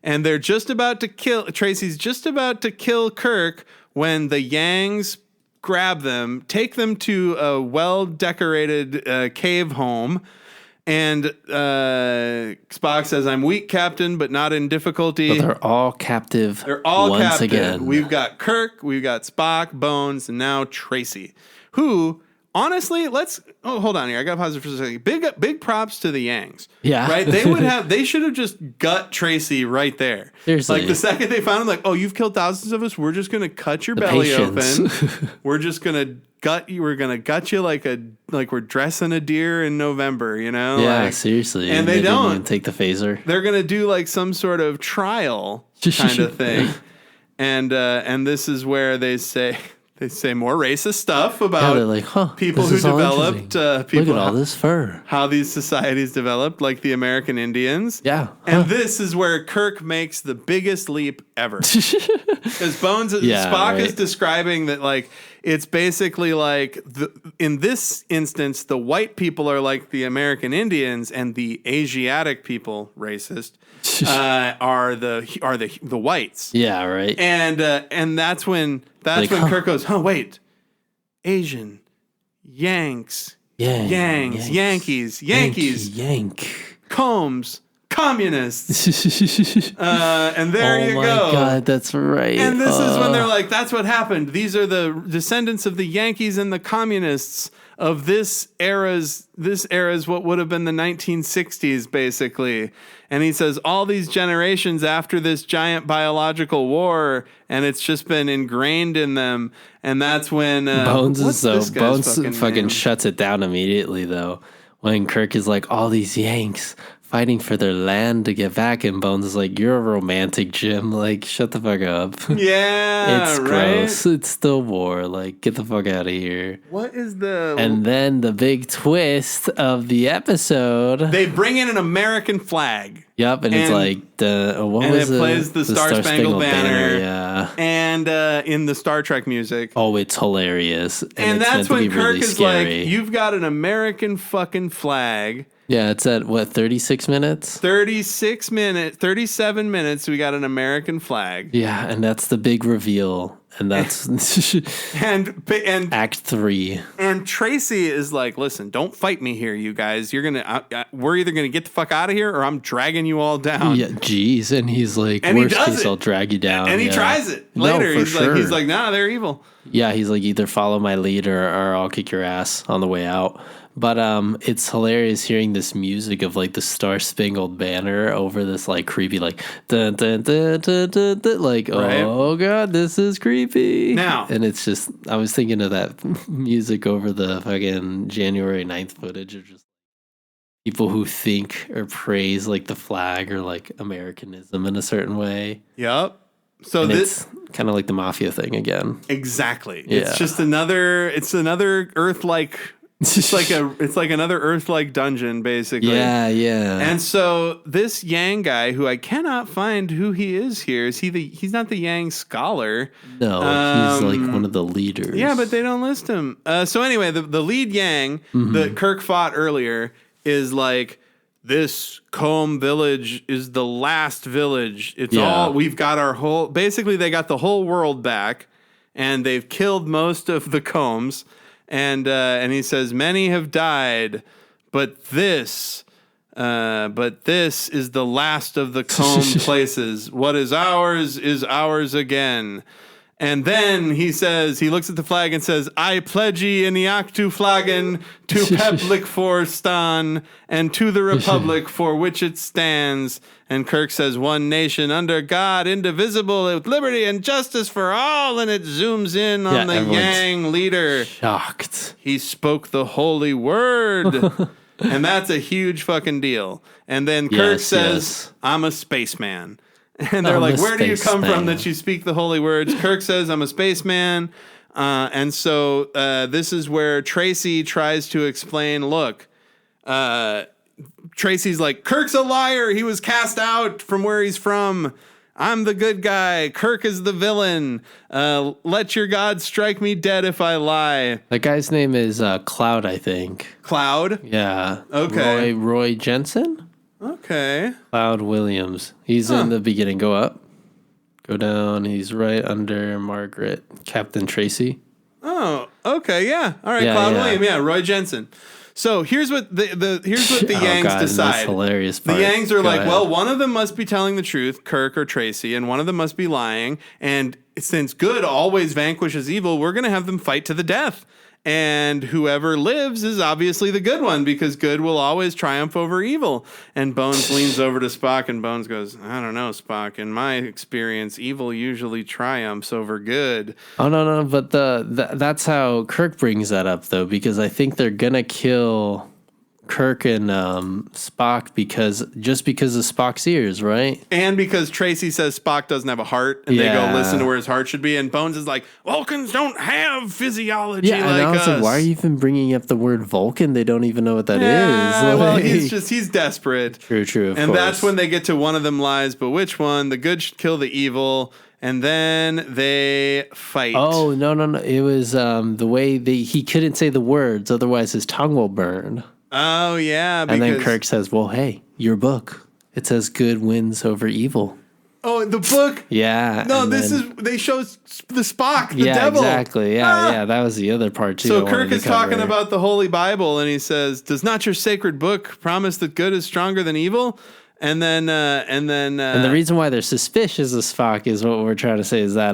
And they're just about to Tracy's just about to kill Kirk when the Yangs grab them, take them to a well-decorated cave home. And Spock says, I'm weak, Captain, but not in difficulty. But they're all captive. They're all once captive. Again. We've got Kirk, we've got Spock, Bones, and now Tracy, who... Honestly, hold on here. I got to pause it for a second. Big props to the Yangs. Yeah. Right? They should have just gut Tracy right there. Seriously. Like the second they found him, like, oh, you've killed thousands of us. We're just going to cut your belly open. We're just going to gut you. We're going to gut you like we're dressing a deer in November, Yeah, seriously. And they don't even take the phaser. They're going to do like some sort of trial kind of thing. And this is where they say more racist stuff Yeah, about they're like, people this who is all developed interesting. people Look at all this fur. how these societies developed, like the American Indians. Yeah. And this is where Kirk makes the biggest leap ever. Because Spock is describing that, like, it's basically like, in this instance, the white people are like the American Indians, and the Asiatic people, racist, are the whites. Yeah, right. And that's when Kirk goes, wait, Asian, Yanks, Yankees, Combs, communists. And there you go. Oh my God, that's right. And this is when they're like, that's what happened. These are the descendants of the Yankees and the communists of this era's what would have been the 1960s, basically. And he says all these generations after this giant biological war, and it's just been ingrained in them. And that's when Bones Bones fucking shuts it down immediately, though. When Kirk is like, all these Yanks fighting for their land to get back, and Bones is like, you're a romantic, Jim. Like, shut the fuck up. Yeah, it's right? gross. It's still war. Like, get the fuck out of here. What is the... And then the big twist of the episode. They bring in an American flag. Yep, and it's like it plays the Star Spangled Banner. Yeah, and in the Star Trek music. Oh, it's hilarious, and that's when Kirk really is scary. like, "You've got an American fucking flag." Yeah, it's at what 36 minutes. 37 minutes. We got an American flag. Yeah, and that's the big reveal. And that's and Act 3. And Tracy is like, listen, don't fight me here, you guys. You're gonna, we're either gonna get the fuck out of here, or I'm dragging you all down. Yeah, geez. And he's like, worst case, I'll drag you down. And he tries it later. He's like, nah, they're evil. Yeah, he's like, either follow my lead or I'll kick your ass on the way out. But it's hilarious hearing this music of like the Star Spangled Banner over this like creepy like dun, dun, dun, dun, dun, dun, like right? Oh god, this is creepy. Now, and it's just, I was thinking of that music over the fucking January 9th footage of just people who think or praise like the flag or like Americanism in a certain way. Yep. So and it's kind of like the mafia thing again. Exactly. Yeah. It's just another Earth-like. It's like another Earth-like dungeon, basically. Yeah, yeah. And so this Yang guy, who I cannot find who he is here, he's not the Yang scholar. No, he's like one of the leaders. Yeah, but they don't list him. So anyway, the lead Yang that Kirk fought earlier is like, this Combe village is the last village. It's all, we've got our whole, basically they got the whole world back, and they've killed most of the Combs. And he says, many have died, but this is the last of the Combe places. What is ours again. And then he says, he looks at the flag and says, I pledge ye in the actu flaggen to Peblik for Stan and to the Republic for which it stands. And Kirk says, one nation under God, indivisible, with liberty and justice for all. And it zooms in on the Yang leader. Shocked. He spoke the holy word. And that's a huge fucking deal. And then Kirk says, I'm a spaceman. And they're like, where do you come from that you speak the holy words? Kirk says, I'm a spaceman. And so this is where Tracy tries to explain, look, Tracy's like, Kirk's a liar. He was cast out from where he's from. I'm the good guy. Kirk is the villain. Let your God strike me dead if I lie. That guy's name is Cloud, I think. Cloud? Yeah. Okay. Roy Jensen? Okay. Cloud Williams. He's in the beginning. Go up. Go down. He's right under Margaret. Captain Tracy. Oh, okay. Yeah. All right. Cloud Williams. Yeah. Roy Jensen. So here's what the Yangs decide. That's hilarious part. The Yangs are like, well, one of them must be telling the truth, Kirk or Tracy, and one of them must be lying. And since good always vanquishes evil, we're going to have them fight to the death. And whoever lives is obviously the good one, because good will always triumph over evil. And Bones leans over to Spock, and Bones goes, I don't know, Spock. In my experience, evil usually triumphs over good. Oh, no. But that's how Kirk brings that up, though, because I think they're going to kill Kirk and Spock because of Spock's ears, right? And because Tracy says Spock doesn't have a heart, and they go listen to where his heart should be, and Bones is like, Vulcans don't have physiology like and I was us. like, why are you even bringing up the word Vulcan? They don't even know what that is. Well, he's desperate. True, of and course. that's when they get to one of them lies, but which one? The good should kill the evil, and then they fight. Oh, no. It was the way he couldn't say the words, otherwise his tongue will burn. Oh, yeah. And then Kirk says, well, hey, your book. It says good wins over evil. Oh, the book? Yeah. No, they show the Spock, the devil. Exactly. Yeah, that was the other part, too. So Kirk is talking about the Holy Bible, and he says, does not your sacred book promise that good is stronger than evil? And then and the reason why they're suspicious of Spock is what we're trying to say is that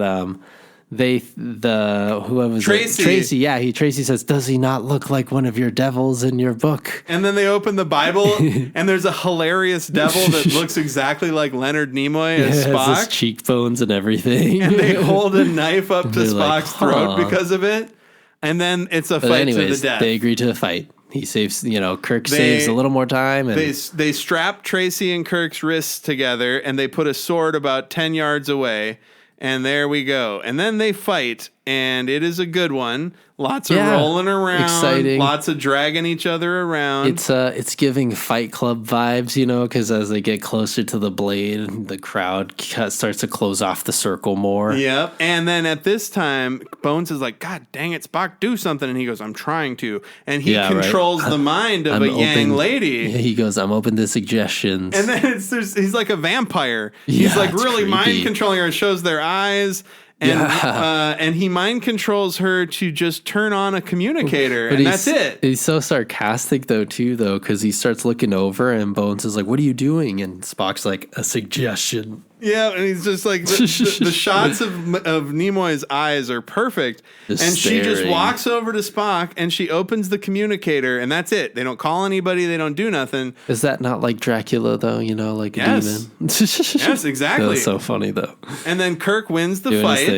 Tracy says, does he not look like one of your devils in your book? And then they open the Bible and there's a hilarious devil that looks exactly like Leonard Nimoy as Spock. Has his cheekbones and everything. And they hold a knife up to Spock's throat because of it. And then it's a fight to the death. They agree to a fight. He saves, Kirk saves a little more time. And they strap Tracy and Kirk's wrists together and they put a sword about 10 yards away. And there we go. And then they fight, and it is a good one. Lots of rolling around, exciting. Lots of dragging each other around. It's giving Fight Club vibes, because as they get closer to the blade, the crowd starts to close off the circle more. Yep. And then at this time, Bones is like, God dang it, Spock, do something. And he goes, I'm trying to. And he controls the mind of Yang lady. Yeah, he goes, I'm open to suggestions. And then he's like a vampire. He's like really mind controlling her. It shows their eyes. And he mind controls her to just turn on a communicator, and that's it. He's so sarcastic, though, because he starts looking over, and Bones is like, what are you doing? And Spock's like, a suggestion. Yeah, and he's just like, the shots of Nimoy's eyes are perfect. She just walks over to Spock, and she opens the communicator, and that's it. They don't call anybody. They don't do nothing. Is that not like Dracula, though? Like a demon? Yes, exactly. That's so funny, though. And then Kirk wins the fight.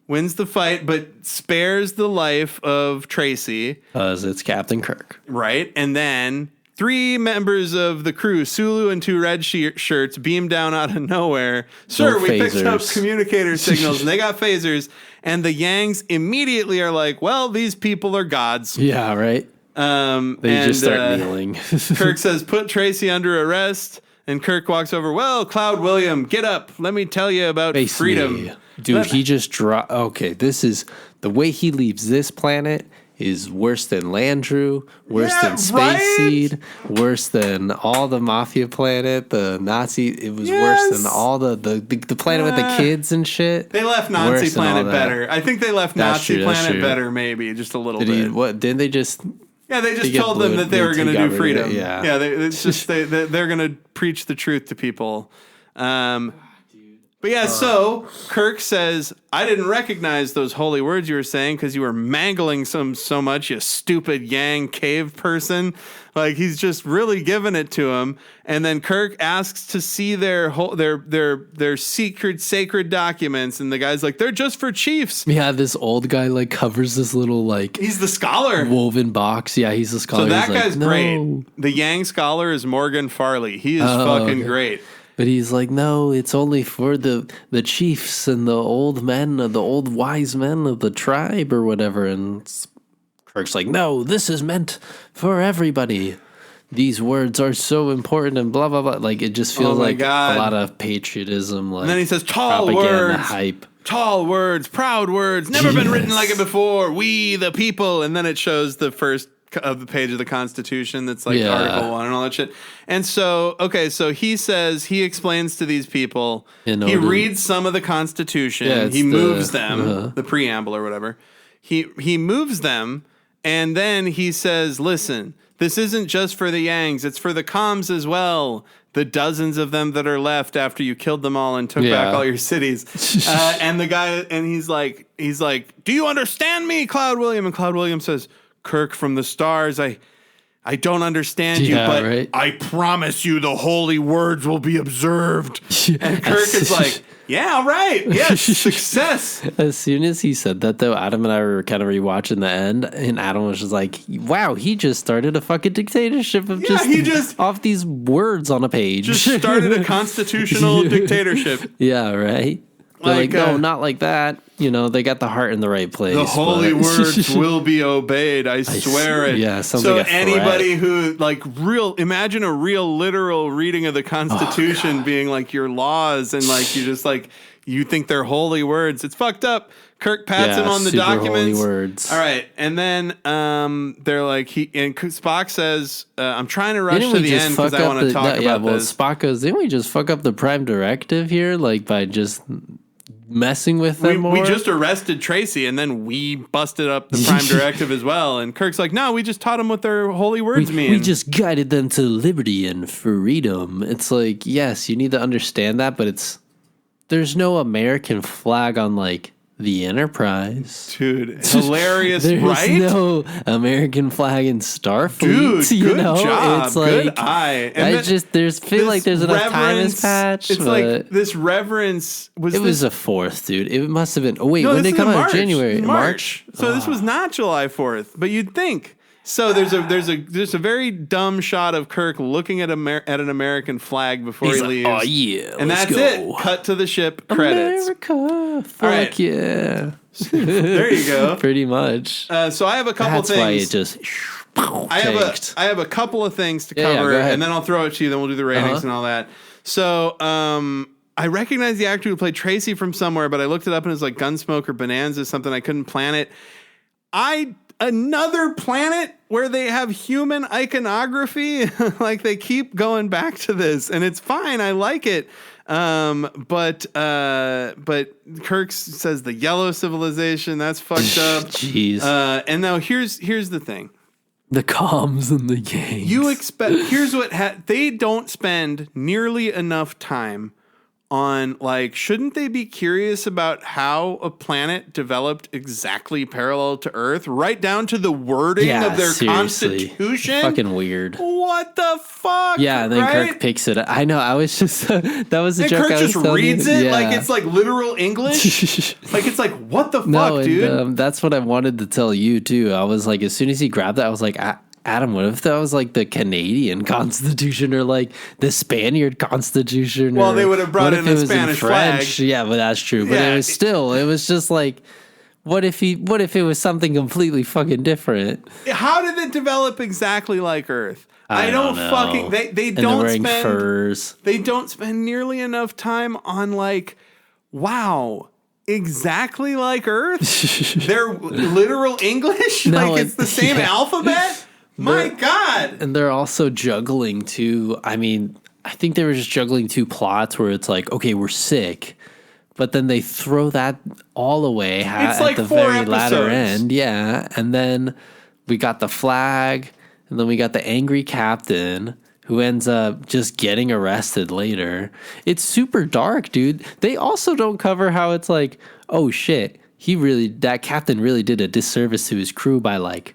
Wins the fight, but spares the life of Tracy. Because it's Captain Kirk. Right, and then 3 members of the crew, Sulu and 2 red shirts, beam down out of nowhere. Sir, we picked up communicator signals, and they got phasers. And the Yangs immediately are like, well, these people are gods. Yeah, right. They just start kneeling. Kirk says, put Tracy under arrest. And Kirk walks over, well, Cloud William, get up. Let me tell you about freedom. Dude, he just dropped. Okay, this is the way he leaves this planet is worse than Landru, worse than Space Seed, worse than all the Mafia planet, the Nazi. It was worse than all the planet with the kids and shit. They left Nazi planet better. I think they left Nazi planet better, maybe just a little bit. Didn't they just? Yeah, they just told them that they were going to do freedom. Yeah, it's just they're going to preach the truth to people. But yeah, so Kirk says, I didn't recognize those holy words you were saying because you were mangling so much, you stupid Yang cave person. Like, he's just really giving it to him. And then Kirk asks to see their secret, sacred documents. And the guy's like, they're just for chiefs. Yeah, this old guy, covers this little, he's the scholar. Woven box. Yeah, he's the scholar. So that guy's great. The Yang scholar is Morgan Farley. He is fucking great. But he's like, no, it's only for the chiefs and the old men, the old wise men of the tribe or whatever. And Kirk's like, no, this is meant for everybody. These words are so important and blah, blah, blah. It just feels a lot of patriotism. And then he says, tall words. Hype. Tall words, proud words, never been written like it before. We, the people. And then it shows the first of the page of the Constitution that's Article 1 and all that shit. And so, so he says, he explains to these people, he reads some of the Constitution, he moves them, the preamble or whatever. He moves them, and then he says, listen, this isn't just for the Yangs, it's for the Coms as well. The dozens of them that are left after you killed them all and took back all your cities. And the guy, and he's like, do you understand me, Cloud William? And Cloud William says, Kirk from the stars, I don't understand you, but I promise you the holy words will be observed. And Kirk is like, Yeah, right. Yes, success. As soon as he said that, though, Adam and I were kind of rewatching the end, and Adam was just like, wow, he just started a fucking dictatorship of he just off these words on a page. Just started a constitutional dictatorship. Yeah, right? They're like, no, not like that. You know, they got the heart in the right place. The holy words will be obeyed. I swear it. Yeah, sounds so like a anybody who imagine a real literal reading of the Constitution being like your laws and like you just like you think they're holy words. It's fucked up. Kirk pats him on the documents. Holy words. All right, and then they're like Spock says, "I'm trying to rush to the end because I want to talk about this." Spock goes, "Didn't we just fuck up the Prime Directive here, like by just messing with them more? We just arrested Tracy, and then we busted up the Prime Directive as well." And Kirk's like, "No, we just taught them what their holy words mean. We just guided them to liberty and freedom." It's like, yes, you need to understand that, but there's no American flag on like the Enterprise. Dude, hilarious, There's right? no American flag in Starfleet. Dude, good job. It's like, good eye. And feel like there's enough time has passed. It's like this reverence was. It was a 4th, dude. It must have been. Oh wait, no, when did it come out? January, March. So this was not July 4th, but you'd think. So there's a very dumb shot of Kirk looking at an American flag before he leaves. Oh yeah, and that's it. Cut to the ship credits. America, fuck yeah. There you go. Pretty much. So I have a couple that's things. Why it just. I have a couple of things to cover, and then I'll throw it to you. Then we'll do the ratings and all that. So I recognize the actor who played Tracy from somewhere, but I looked it up and it was like Gunsmoke or Bonanza, something I couldn't plan it. Another planet where they have human iconography. Like they keep going back to this, and it's fine. I like it. But Kirk says the yellow civilization. That's fucked up. Jeez. And now here's the thing. The comms and the gangs. You expect. Here's what they don't spend nearly enough time on, like, shouldn't they be curious about how a planet developed exactly parallel to Earth, right down to the wording of their constitution? Fucking weird. What the fuck? Yeah, and then Kirk picks it up. I know, I was just, that was a and joke Kirk I was just reads it like it's like literal English. Like it's like, what the fuck, dude? And, that's what I wanted to tell you, too. I was like, as soon as he grabbed that, I was like, Adam, what if that was like the Canadian Constitution or like the Spaniard Constitution? Well, they would have brought in a Spanish flag. Yeah, but that's true. But it was just like, what if it was something completely fucking different? How did it develop exactly like Earth? I don't know. Fucking they don't wearing furs. They don't spend nearly enough time on like, wow, exactly like Earth. They're literal English. No, like it's the same alphabet. My God. And they're also juggling too. I mean, I think they were just juggling 2 plots where it's like, okay, we're sick, but then they throw that all away at like the very latter end. Yeah. And then we got the flag, and then we got the angry captain who ends up just getting arrested later. It's super dark, dude. They also don't cover how it's like, oh shit, that captain really did a disservice to his crew by like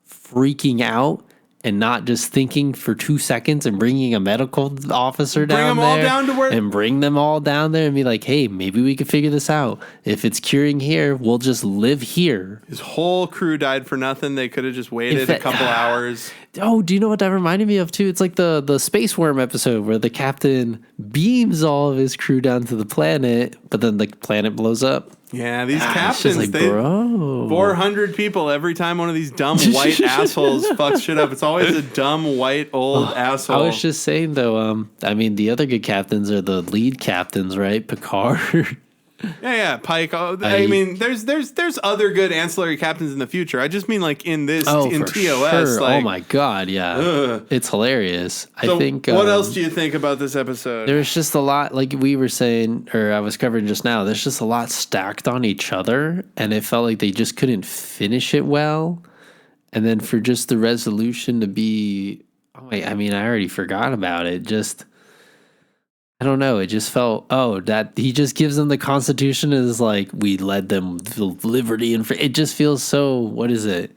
freaking out and not just thinking for 2 seconds and bringing a medical officer down there and bring them all down there and be like, hey, maybe we can figure this out. If it's curing here, we'll just live here. His whole crew died for nothing. They could have just waited a couple hours. Oh, do you know what that reminded me of too? It's like the Space Worm episode where the captain beams all of his crew down to the planet, but then the planet blows up. Yeah, these captains, like, bro. 400 people every time one of these dumb white assholes fucks shit up. It's always a dumb white old asshole. I was just saying though, I mean, the other good captains are the lead captains, right? Picard. Yeah, Pike. I mean, there's other good ancillary captains in the future. I just mean like in this in TOS. Sure. Like, oh my god, yeah, it's hilarious. So I think. What else do you think about this episode? There's just a lot, like we were saying, or I was covering just now. There's just a lot stacked on each other, and it felt like they just couldn't finish it well. And then for just the resolution to be, I mean, I already forgot about it. Just. I don't know. It just felt, that he just gives them the Constitution is like, we led them to liberty it just feels so, what is it?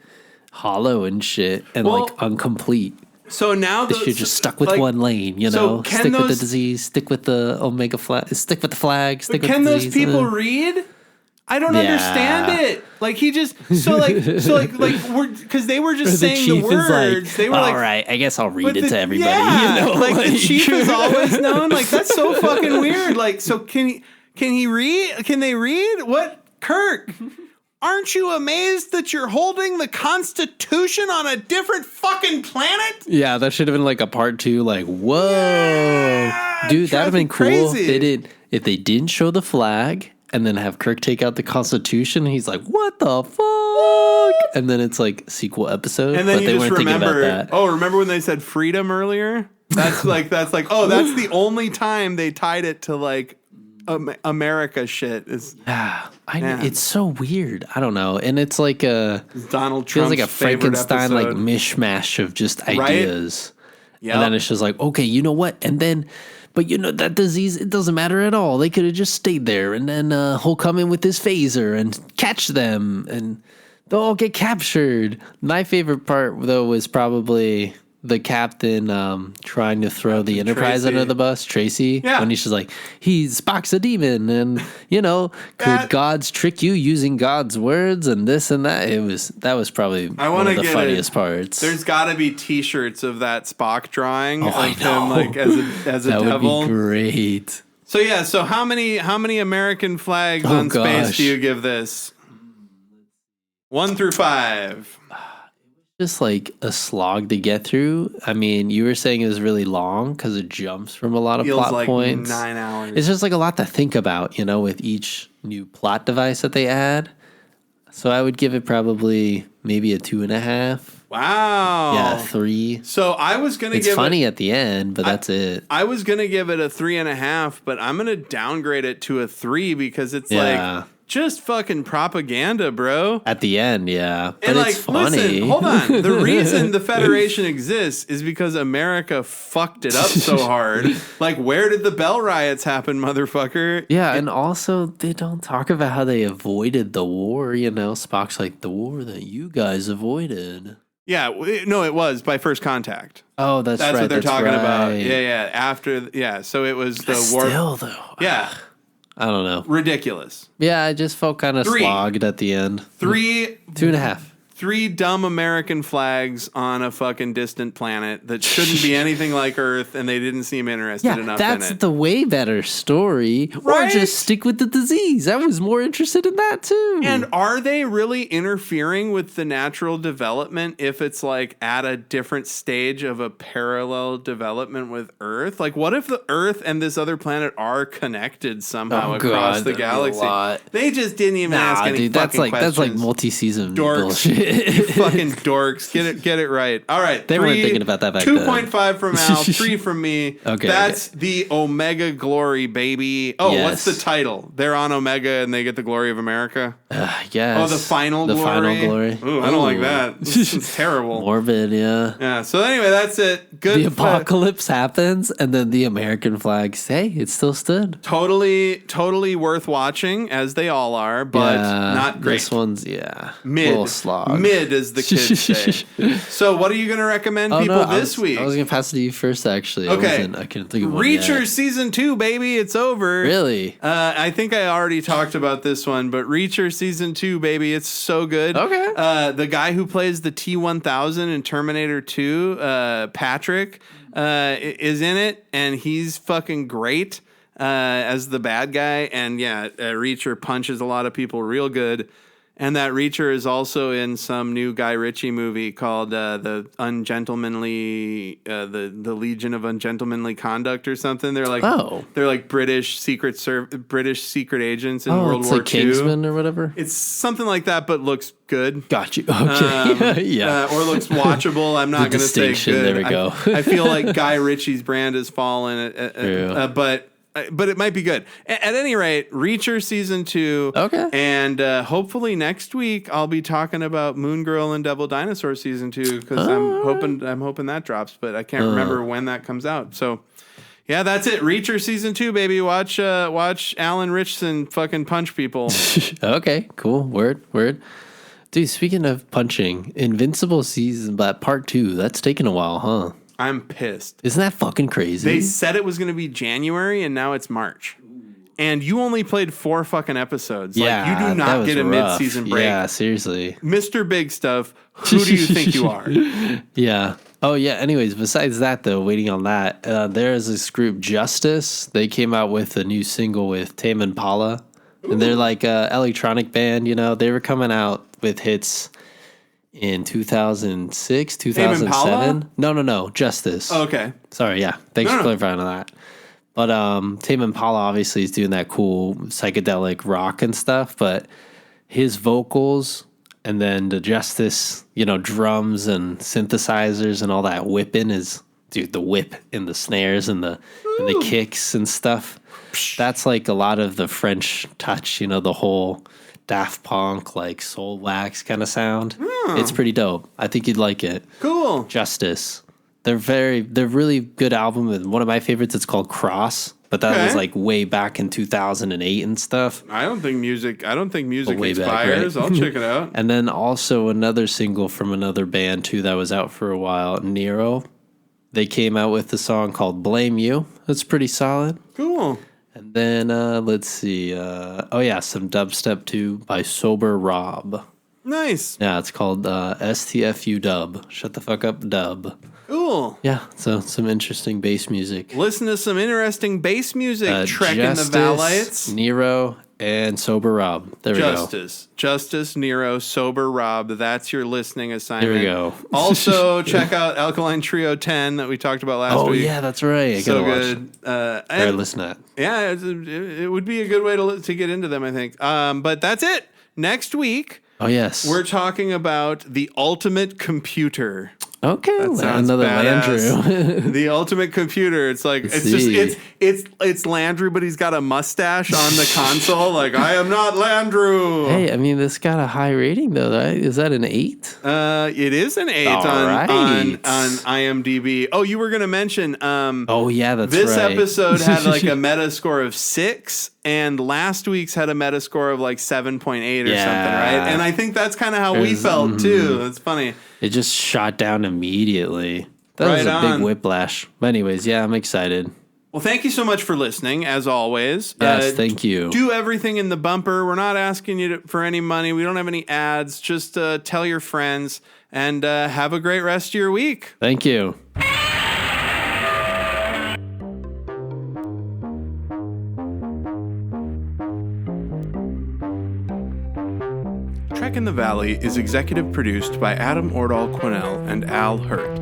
Hollow and shit and like incomplete. So now They should just stuck with one lane, you know. Stick with the disease, stick with the omega flag, stick with the flag, stick with the disease. Can those people read? I don't understand it. Like he just like we're because they were just saying the words. They were all right, I guess I'll read it to everybody. Yeah, you know, like the chief is always known. Like that's so fucking weird. Like so can he read? Can they read? What, Kirk? Aren't you amazed that you're holding the Constitution on a different fucking planet? Yeah, that should have been like a part 2. Like, whoa, dude, that'd have been cool. If they didn't show the flag and then have Kirk take out the Constitution. And he's like, "What the fuck?" And then it's like sequel episode. And then but they weren't thinking about that. Oh, remember when they said freedom earlier? That's like oh, that's the only time they tied it to like America shit is. It's so weird. I don't know, and it's like Donald Trump's feels like a Frankenstein like episode. Mishmash of just ideas. Right? And then it's just like, okay, you know what? And then, but you know that disease, it doesn't matter at all. They could have just stayed there, and then he'll come in with his phaser and catch them, and they'll all get captured. My favorite part though was probably the captain trying to throw the Enterprise under the bus, Tracy. Yeah. When he's just like, Spock's a demon, and you know, could gods trick you using God's words and this and that? That was probably one of the funniest parts. There's got to be T-shirts of that Spock drawing of I know. him like as a that devil. Would be great. So yeah, so how many American flags on space do you give this? 1 through 5. Just like a slog to get through. I mean, you were saying it was really long because it jumps from a lot of plot like points. 9 hours. It's just like a lot to think about, you know, with each new plot device that they add. So I would give it probably maybe a 2.5. Wow. Yeah, 3. So I was gonna give it. It's funny at the end, but that's it. I was gonna give it a 3.5, but I'm gonna downgrade it to a 3 because it's like just fucking propaganda, bro. At the end, yeah. But and it's funny. Listen, hold on. The reason the Federation exists is because America fucked it up so hard. Like, where did the Bell riots happen, motherfucker? Yeah, and also they don't talk about how they avoided the war, you know. Spock's like, the war that you guys avoided. Yeah, no, it was by First Contact. Oh, that's right. That's what they're talking about. Yeah. After, so it was the war. Still, though. Yeah. I don't know. Ridiculous. Yeah, I just felt kind of slogged at the end. 2.5. 3 dumb American flags on a fucking distant planet that shouldn't be anything like Earth, and they didn't seem interested enough in it. That's the way better story. Right? Or just stick with the disease. I was more interested in that too. And are they really interfering with the natural development if it's like at a different stage of a parallel development with Earth? Like, what if the Earth and this other planet are connected somehow across the galaxy? They just didn't even ask any fucking questions. That's like multi-season bullshit. You fucking dorks. Get it right. All right. They weren't thinking about that back then. 2.5 from Al, 3 from me. Okay. That's the Omega Glory, baby. Oh, yes. What's the title? They're on Omega and they get the glory of America? Yes. Oh, the final glory? The final glory. Ooh, I don't like that. It's terrible. Morbid, yeah. Yeah, so anyway, that's it. Good. The apocalypse happens and then the American flag say it still stood. Totally worth watching, as they all are, but not great. This one's, mid. A little slog. Mid, as the kids say. So what are you going to recommend people this week? I was going to pass it to you first, actually. Okay. I couldn't think of one Reacher yet. Season 2, baby. It's over. Really? I think I already talked about this one, but Reacher Season 2, baby. It's so good. Okay. The guy who plays the T-1000 in Terminator 2, Patrick, is in it, and he's fucking great as the bad guy. And Reacher punches a lot of people real good. And that Reacher is also in some new Guy Ritchie movie called the Legion of Ungentlemanly Conduct or something. They're like British secret agents in World War II. Kingsman or whatever. It's something like that, but looks good. Got you. Okay. Yeah. Or looks watchable. I'm not going to say good. There we go. I feel like Guy Ritchie's brand has fallen, but it might be good. At any rate, Reacher Season 2. Okay. And hopefully next week I'll be talking about Moon Girl and Devil Dinosaur Season 2 because I'm hoping that drops, but I can't remember when that comes out. So yeah, that's it. Reacher Season 2, baby. Watch Alan Ritchson fucking punch people. Okay, cool. Word. Dude, speaking of punching, Invincible season, but part 2, that's taken a while, huh? I'm pissed. Isn't that fucking crazy? They said it was going to be January, and now it's March. And you only played 4 fucking episodes. Yeah, like, you do that not was get a rough. mid-season break. Yeah, seriously. Mr. Big Stuff, who do you think you are? Yeah. Oh, yeah. Anyways, besides that, though, waiting on that, there is this group, Justice. They came out with a new single with Tame Impala. And they're like a electronic band, you know. They were coming out with hits in 2006, 2007. No. Justice. Oh, okay. Sorry, yeah. Thanks for clarifying on that. But Tame Impala obviously is doing that cool psychedelic rock and stuff, but his vocals and then the Justice, you know, drums and synthesizers and all that whipping is, dude, the whip and the snares and the kicks and stuff. That's like a lot of the French touch, you know, the whole Daft Punk, like soul wax kind of sound. It's pretty dope. I think you'd like it. Cool. Justice. They're really good album, and one of my favorites, it's called Cross, but that was like way back in 2008 and stuff. I don't think music way expires. back, right? I'll check it out. And then also another single from another band too that was out for a while, Nero. They came out with a song called Blame You. That's pretty solid. Cool. And then let's see. Some dubstep too by Sober Rob. Nice. Yeah, it's called STFU Dub. Shut the fuck up, Dub. Cool. Yeah, so some interesting bass music. Listen to some interesting bass music. Trek in the Justice, Valites. Nero, and Sober Rob. There we go. Justice, Nero, Sober Rob. That's your listening assignment. There we go. Also, check out Alkaline Trio 10 that we talked about last week. Oh, yeah, that's right. I So gotta good. Or listen to that. Yeah, it would be a good way to get into them, I think. But that's it. Next week, Oh, yes. we're talking about the ultimate computer. Okay, Sounds another badass. Landrew. The ultimate computer. It's like it's Landry, but he's got a mustache on the console. Like, I am not Landrew. Hey, I mean, this got a high rating though, right? Is that an 8? It is an 8 All on right. IMDb. Oh, you were gonna mention. Oh yeah, that's this right. episode had like a meta score of 6, and last week's had a meta score of like 7.8 or something, right? And I think that's kind of how we felt too. It's funny. It just shot down immediately. That was a big whiplash. But anyways, yeah, I'm excited. Well, thank you so much for listening, as always. Yes, thank you. Do everything in the bumper. We're not asking you for any money. We don't have any ads. Just tell your friends, and have a great rest of your week. Thank you. Trek in the Valley is executive produced by Adam Ordall Quinnell and Al Hirt.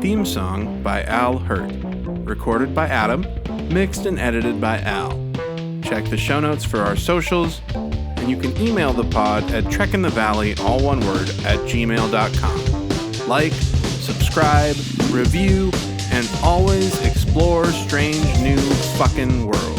Theme song by Al Hirt. Recorded by Adam, mixed and edited by Al. Check the show notes for our socials, and you can email the pod at trekinthevalley, all one word, @gmail.com. Like, subscribe, review, and always explore strange new fucking worlds.